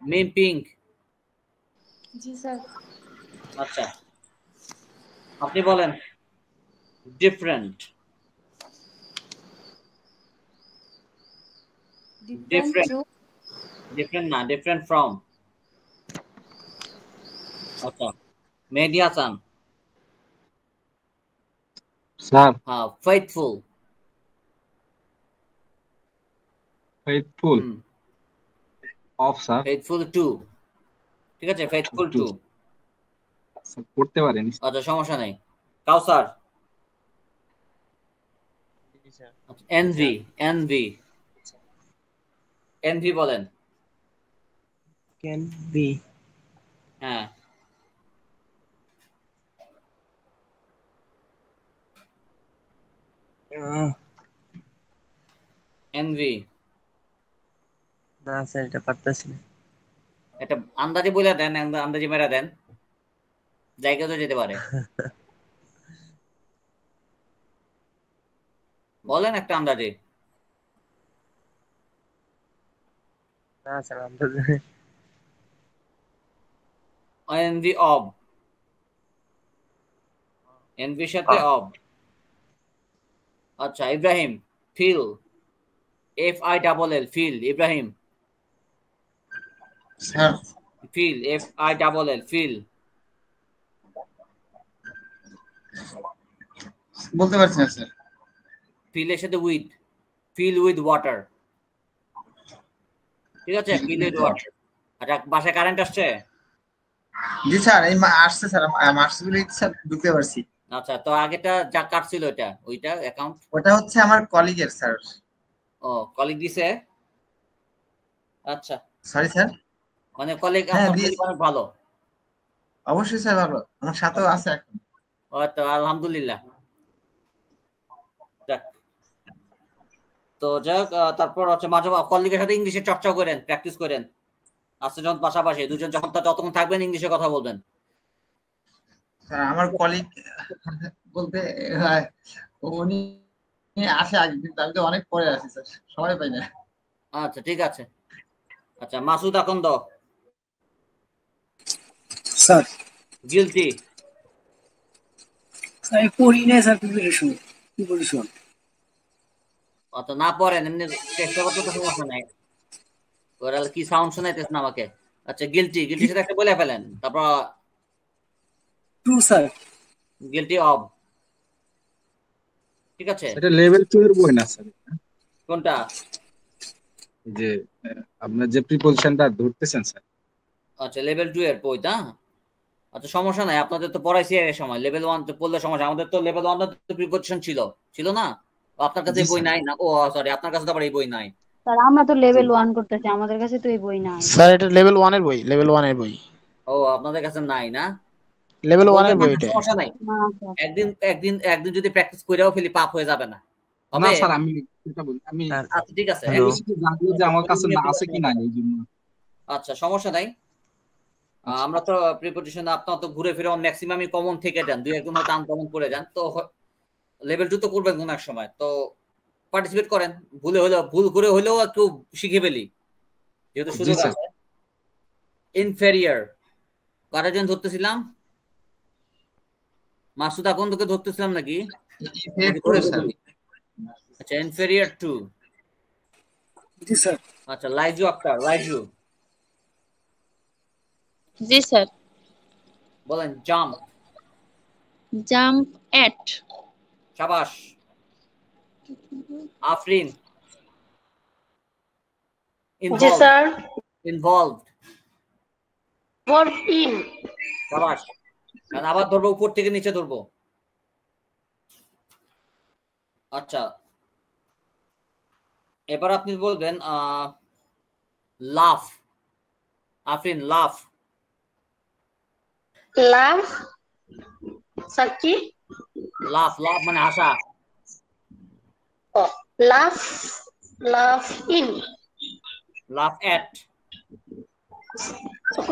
B: মিম পিঙ্ক।
P: জি স্যার।
B: আচ্ছা, আপনি বলেন ডিফারেন্ট। ডিফারেন্ট না, ডিফারেন্ট ফ্রম। আচ্ছা, মেহেদী হাসান।
F: স্যার
B: হ্যাঁ, faithful.
F: Faithful of sir.
B: Faithful two. ঠিক আছে, ফেথফুল টু
F: পড়তে পারেন।
B: আচ্ছা, সমস্যা নেই। কাউসার, এনভি, এনভি, এনভি বলেন।
E: Can be.
B: হ্যাঁ, এনভি।
E: না স্যার এটা পারতেছি না।
B: একটা আন্দাজে বলে দেন, আন্দাজে মেরা দেন, জায়গা তো যেতে পারে। বলেন একটা আন্দাজে।
E: না স্যার আন্দাজে।
B: এনভি অব, এনভির সাথে অব। আচ্ছা Ibrahim, fill, FILL, fill. Ibrahim,
J: sir
B: fill, FILL, fill.
J: বলতে পারছি না স্যার।
B: ফিলের সাথে উইথ, ফিল উইথ ওয়াটার। ঠিক আছে, ফিল উইথ ওয়াটার। আচ্ছা বাসায় কারেন্ট আসছে?
J: জি স্যার, এই আসছে স্যার, আসছে বলেই স্যার ঢুকতে পারছি।
B: আচ্ছা, তো আগেটা যা কাটছিল ওইটা অ্যাকাউন্ট?
J: ওটা হচ্ছে আমার কলিগের স্যার।
B: ও, কলিগ দিছে? আচ্ছা,
J: সরি স্যার।
B: মানে কলিগ,
J: হ্যাঁ
B: আপনার
J: দিয়েছি,
B: কলিগ অনেক ভালো।
J: অবশ্যই স্যার ভালো, আমার সাথেও আছে এখন।
B: ও তো আলহামদুলিল্লাহ। যাক, তো যাক, তারপর হচ্ছে মাঝে কলিগের সাথে ইংলিশে চর্চা করেন, প্র্যাকটিস করেন। আজকে যখন পাশাপাশি দুজন যখন যতক্ষণ থাকবেন ইংলিশে কথা বলবেন।
J: স্যার আমার কলিগ বলতে উনি আসে আগে, কিন্তু আমি তো অনেক পরে আসি স্যার, সময় পাই না।
B: আচ্ছা ঠিক আছে। আচ্ছা Masud Akanda,
Q: sir
B: guilty.
Q: Sir পড়ি না স্যার, প্রিপারেশন
B: অত না পড়েন, এমনি চেষ্টা করতে তো সমস্যা নাই। ওরা কি সাউন্ড শোনাইতেছ না আমাকে? আচ্ছা গিলটি, গিলটির সাথে একটা বলে ফেলেন, তারপর
Q: টু স্যার।
B: Guilty of. ঠিক আছে,
F: এটা লেভেল 2 এর বই না স্যার?
B: কোনটা?
F: যে আপনার যে প্রিপজিশনটা ধরতেছেন স্যার।
B: আচ্ছা লেভেল 2 এর বই, তা আচ্ছা সমস্যা নাই, আপনাদের তো পড়াইছি এর সময়। লেভেল 1 তো পড়লে সমস্যা, আমাদের তো লেভেল 1 তো প্রিপজিশন ছিল না? আপনার কাছে এই বই নাই না? ও সরি, আপনার কাছে তো আবার এই বই নাই।
L: স্যার আমরা তো লেভেল 1 করতেছি, আমাদের কাছে তো এই বই নাই।
M: স্যার এটা লেভেল 1 এর বই, লেভেল 1 এর বই।
B: ও আপনাদের কাছে নাই না?
M: লেভেল 1 এর বই এটা।
B: সমস্যা নাই, একদিন যদি প্র্যাকটিস কইরাও ফেলি পাপ হয়ে যাবে না?
F: না স্যার, আমি এটা বলি, আমি
B: আচ্ছা ঠিক আছে,
F: জানবো যে আমার কাছে না আছে কি না এই জন্য।
B: আচ্ছা সমস্যা নাই। আমরা তো প্রিপজিশন আপনার তো ঘুরে ফিরে ম্যাক্সিমামই কমন থেকে যান, দুই একজন হয়তো আনকমন করে যান, তো লেভেল 2 তো করবেন কোন এক সময়, তো পার্টিসিপেট করেন, ভুল করে হলেও একটু শিখে ফেলি, যেহেতু সুযোগ আছে। ইনফেরিয়র কারা জন ধরতেছিলাম? মাসুদ আকন্দকে ধরতেছিলাম নাকি? আচ্ছা ইনফেরিয়র 2।
Q: জি স্যার।
B: আচ্ছা লাইজু আক্তার, লাইজু
C: জি স্যার।
B: বলেন জাম্প।
C: Jump at.
B: শাবাশ। আফরিন
O: জি স্যার।
B: ইনভলভড।
O: Verb in.
B: শাবাশ। আবার ধরবো, উপর থেকে নিচে ধরবো। আচ্ছা এবার আপনি বলবেন লাফ। আফরিন লাফ।
O: লাভ স্যার কি?
B: লাফ, লাফ মানে হাসা।
O: ও লাভ, লাভ ইন।
B: লাফ এট।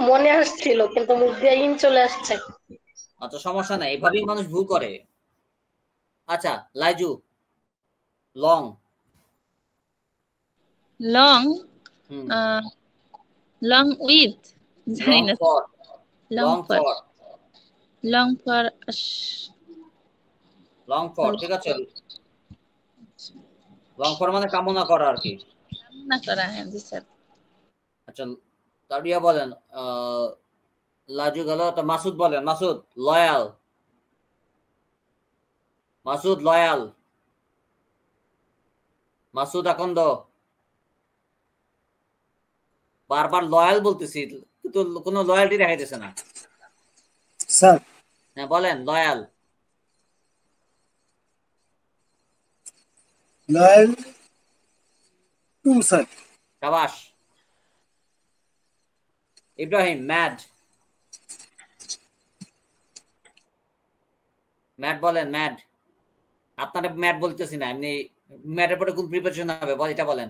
O: মনে আসছিল কিন্তু মুখ দিয়ে ইন চলে আসছে।
B: আচ্ছা সমস্যা নাই, এভাবেই মানুষ ভুল করে। আচ্ছা Laiju long.
C: Long, long with, জানি না।
B: Long for.
C: Long for,
B: long for, ঠিক আছে। লং ফর মানে কামনা করা আর কি।
C: কামনা করা, হ্যাঁ জি স্যার।
B: আচ্ছা তাড়িয়া বলেন লাজু গেল, তো মাসুদ বলেন, মাসুদ লয়াল। মাসুদ লয়াল। মাসুদ আকন্দ, বারবার লয়াল বলতেছি কিন্তু কোনো লয়ালটি দেখাইতেছে না
Q: স্যার।
B: হ্যাঁ বলেন লয়াল।
Q: Loyal to sir.
B: শাবাশ। ইব্রাহিম ম্যাড। ম্যাড বলেন, ম্যাড। আপনারা ম্যাড বলতেছি না, এমনি ম্যাডের পরে কোন প্রিপারেশন হবে বল, এটা বলেন।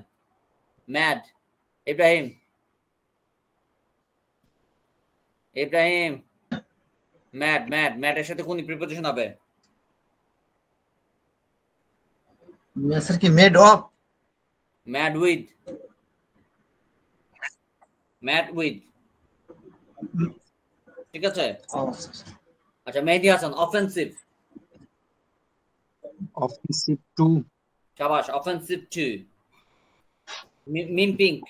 B: Mad. Ibrahim, Ibrahim mad, mad, ম্যাডের সাথে কোন প্রিপারেশন হবে?
J: স্যার কি made of?
B: Mad with, mad with, ঠিক আছে। আচ্ছা Mehedi Hasan offensive.
F: Offensive to.
B: শাবাশ, অফেন্সিভ টু। মিম পিঙ্ক।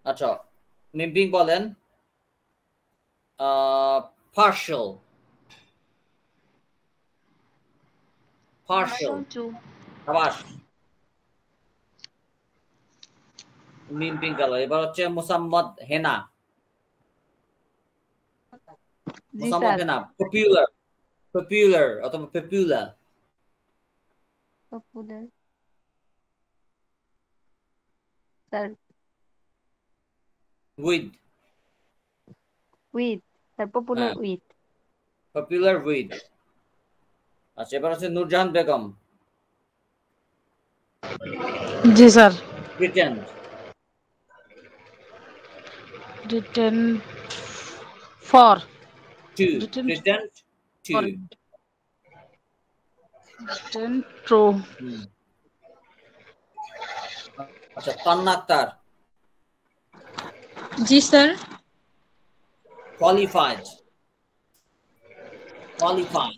B: আচ্ছা মিম পিঙ্ক বলেন পার্শাল। পার্শাল। শাবাশ। মিম পিঙ্ক গেল, এবার হচ্ছে মোসাম্মদ হেনা। মোসাম্মদ হেনা পপুলার, পপুলার অথবা popular.
L: Popular sir.
B: With,
L: with sir, popular with.
B: Popular with. আচ্ছা এবার হচ্ছে নূরজাহান বেগম।
A: জি স্যার।
B: প্রিটেন্ড।
A: রিটেন ফর।
B: Pretend to.
A: রিটেন ট্রু।
B: আচ্ছা তান্না আক্তার।
K: জি sir.
B: Qualified. Qualified.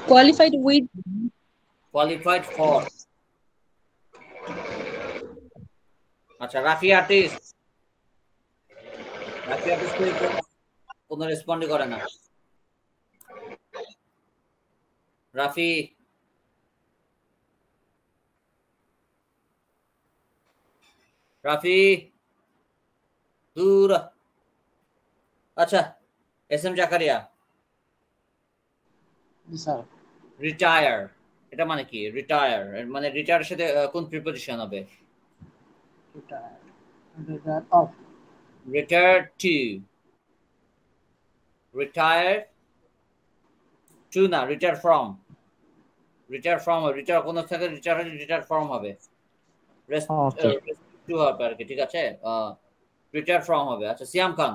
K: Qualified with.
B: Qualified for. আচ্ছা রাফি আর্টিস্ট। রাফি আর্টিস্ট কোনো রেসপন্ড করে না। রাফি, রাফি দূর। আচ্ছা S M Zakaria.
M: Sir.
B: Retire, এটা মানে কি? রিটায়ার মানে রিটায়ারের সাথে কোন প্রিপোজিশন হবে?
M: Of.
B: Retire two. Retire two না, রিটায়ার ফ্রম। রিটায়ার ফ্রম হবে, রিটায়ার কোন থেকে রিটায়ার হলে রিটায়ার ফ্রম হবে। রেস্ট টু হবে আর কি, ঠিক আছে। রিটায়ার ফ্রম হবে। আচ্ছা সিয়াম খান।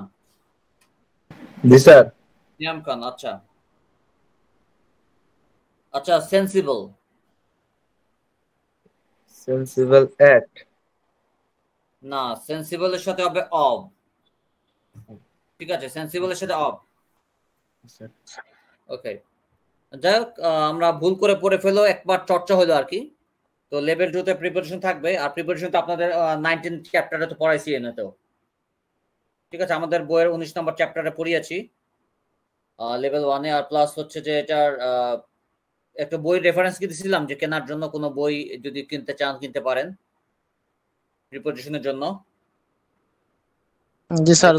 N: জি স্যার।
B: সিয়াম খান আচ্ছা। আচ্ছা সেন্সিবল।
N: সেন্সিবল এট।
B: না, সেন্সিবলের সাথে হবে অব, ঠিক আছে। সেন্সিবলের সাথে অব। ওকে যাই হোক, আমরা ভুল করে পড়ে ফেলো, একবার চর্চা হলো আর কি। তো লেভেল 2 তে প্রিপারেশন থাকবে, আর প্রিপারেশন তো আপনাদের 19 চ্যাপ্টারে তো পড়াইছি এনেতেও, ঠিক আছে। আমাদের বইয়ের 19 নম্বর চ্যাপ্টারে পড়িয়েছি লেভেল 1 এ। আর প্লাস হচ্ছে যে এটার একটা বই রেফারেন্স কি দিছিলাম যে কেনার জন্য কোনো বই যদি কিনতে চান কিনতে পারেন প্রিপারেশনের জন্য।
M: জি স্যার,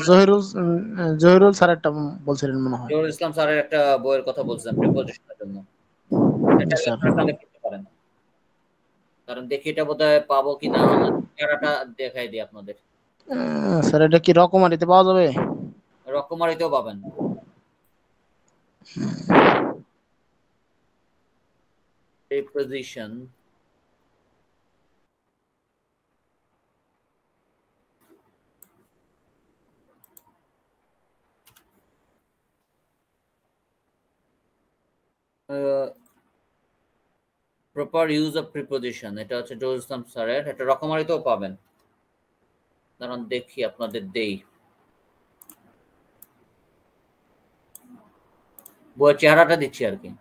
M: জহিরুল স্যার একটা বলছিলেন মনে হয়।
B: জহুরুল ইসলাম স্যারের একটা বইয়ের কথা বলছিলাম প্রিপারেশনের জন্য, এটা
M: স্যার।
B: আপনারা কালেক্ট করতে পারেন। কারণ দেখি এটা বোধহয় পাবো কিনা, আমার চেহারাটা দেখাই দিই আপনাদের।
M: স্যার এটা কি রকমারিতে পাওয়া যাবে?
B: রকমারিতেও পাবেন। Preposition. Proper use of preposition, এটা হচ্ছে জহুরুল ইসলাম স্যারের, এটা রকমারিতেও পাবেন। কারণ দেখি আপনাদের দেই বইয়ের চেহারাটা দিচ্ছি আর কি।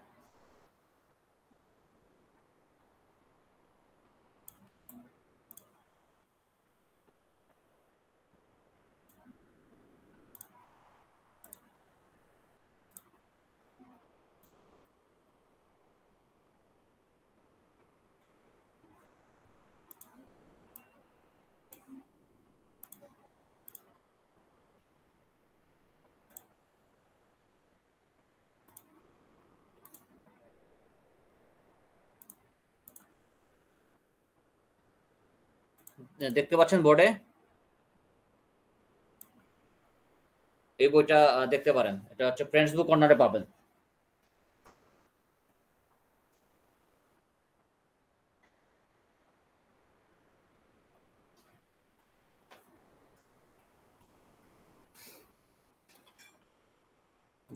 B: দেখতে পাচ্ছেন বোর্ডে? এই বইটা দেখতে পারেন, এটা হচ্ছে ফ্রেন্ডস বুক কর্নারে পাবেন।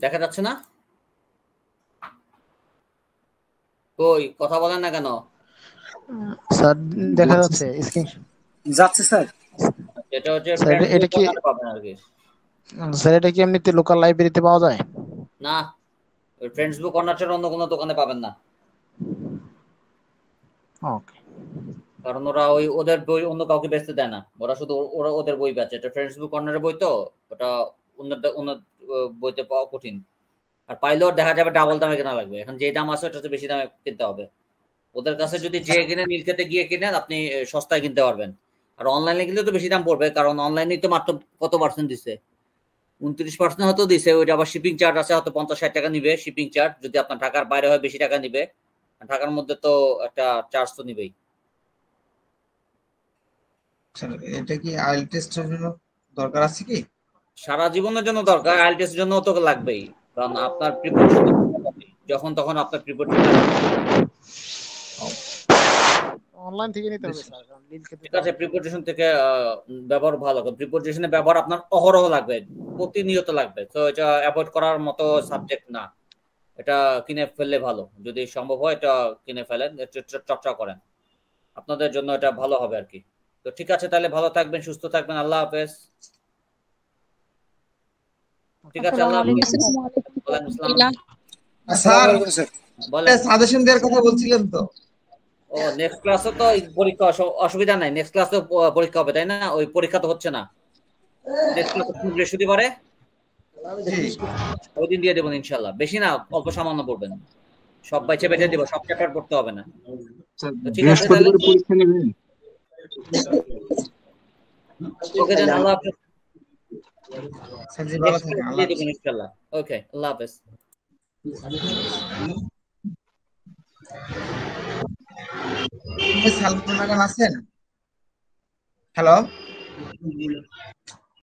B: দেখা যাচ্ছে না? কই কথা বলেন না কেন?
M: স্যার দেখা যাচ্ছে স্ক্রিন
Q: যাচ্ছে স্যার।
B: এটা হচ্ছে
M: স্যার এটা কি
B: পাবেন আর কি।
M: স্যার এটা কি এমনিতে লোকাল লাইব্রেরিতে পাওয়া যায়?
B: না, ওই ফ্রেন্ডস বুক কর্নার অন্য কোনো দোকানে পাবেন না।
M: ওকে।
B: কারণ ওরা ওদের বই অন্য কাউকে বেচতে দেয় না, ওরা শুধু ওদের বই বেচে। এটা ফ্রেন্ডস বুক কর্নারের বই তো, ওটা অন্য বইতে পাওয়া কঠিন। আর পাইলেও দেখা যাবে ডাবল দামে কেনা লাগবে। এখন যে দাম আছে ওটা তো বেশি দামে কিনতে হবে। ওদের কাছে যদি যে কিনে নীলক্ষেতে গিয়ে কিনেন আপনি সস্তায় কিনতে পারবেন। আর অনলাইনে কিনলে তো বেশি দাম পড়বে, কারণ অনলাইনে তো মাত্র কত পার্সেন্ট দিচ্ছে, 29% হয়তো দিছে। ওইটা আবার শিপিং চার্জ আছে, হয়তো 50-60 টাকা নিবে শিপিং চার্জ। যদি আপনার ঢাকার বাইরে হয় বেশি টাকা নিবে, ঢাকার মধ্যে তো একটা চার্জ তো নিবেই।
J: এটা কি আইএল টেস্টের জন্য দরকার আছে কি?
B: সারা জীবনের জন্য দরকার, আইএল টেস্টের জন্য তো লাগবেই, কারণ আপনার প্রিপারেশন যখন তখন আপনার প্রিপারেশন
M: অনলাইন থেকে নিতে হবে স্যার, কারণ নীলক্ষেতে
B: ঠিক আছে। প্রিপারেশন থেকে ব্যবহার ভালো, প্রিপারেশনের ব্যবহার আপনার অহরহ লাগবে, প্রতিনিয়ত লাগবে। তো এটা অ্যাভয়েড করার মতো সাবজেক্ট না, এটা কিনে ফেললে ভালো। যদি সম্ভব হয় এটা কিনে ফেলেন, চর্চা করেন, আপনাদের জন্য এটা ভালো হবে আর কি। তো ঠিক আছে, তাহলে ভালো থাকবেন, সুস্থ থাকবেন, আল্লাহ হাফেজ। ঠিক আছে, আল্লাহ হাফেজ।
J: স্যার সাজেশন দেওয়ার কথা বলছিলেন তো?
B: ও নেক্সট ক্লাসে তো পরীক্ষা, অসুবিধা নাই, নেক্সট ক্লাসে পরীক্ষা হবে তাই না? ওই পরীক্ষা তো হচ্ছে না, নেক্সট ক্লাস বৃহস্পতিবারে ওই দিন দিয়ে দেবেন ইনশাল্লাহ। বেশি না, অল্প সামান্য পড়বেন, সব বাইচে বেঁচে দেবো, সব চ্যাপ্টার পড়তে হবে না। ঠিক আছে তাহলে,
F: পরীক্ষা নেবেন?
B: ওকে দেন, আল্লাহ হাফেজ।
J: ভালো থাকেন, আল্লাহ হাফেজ।
B: ইনশাল্লাহ। ওকে, আল্লাহ হাফেজ।
J: সালমান আছেন? হ্যালো।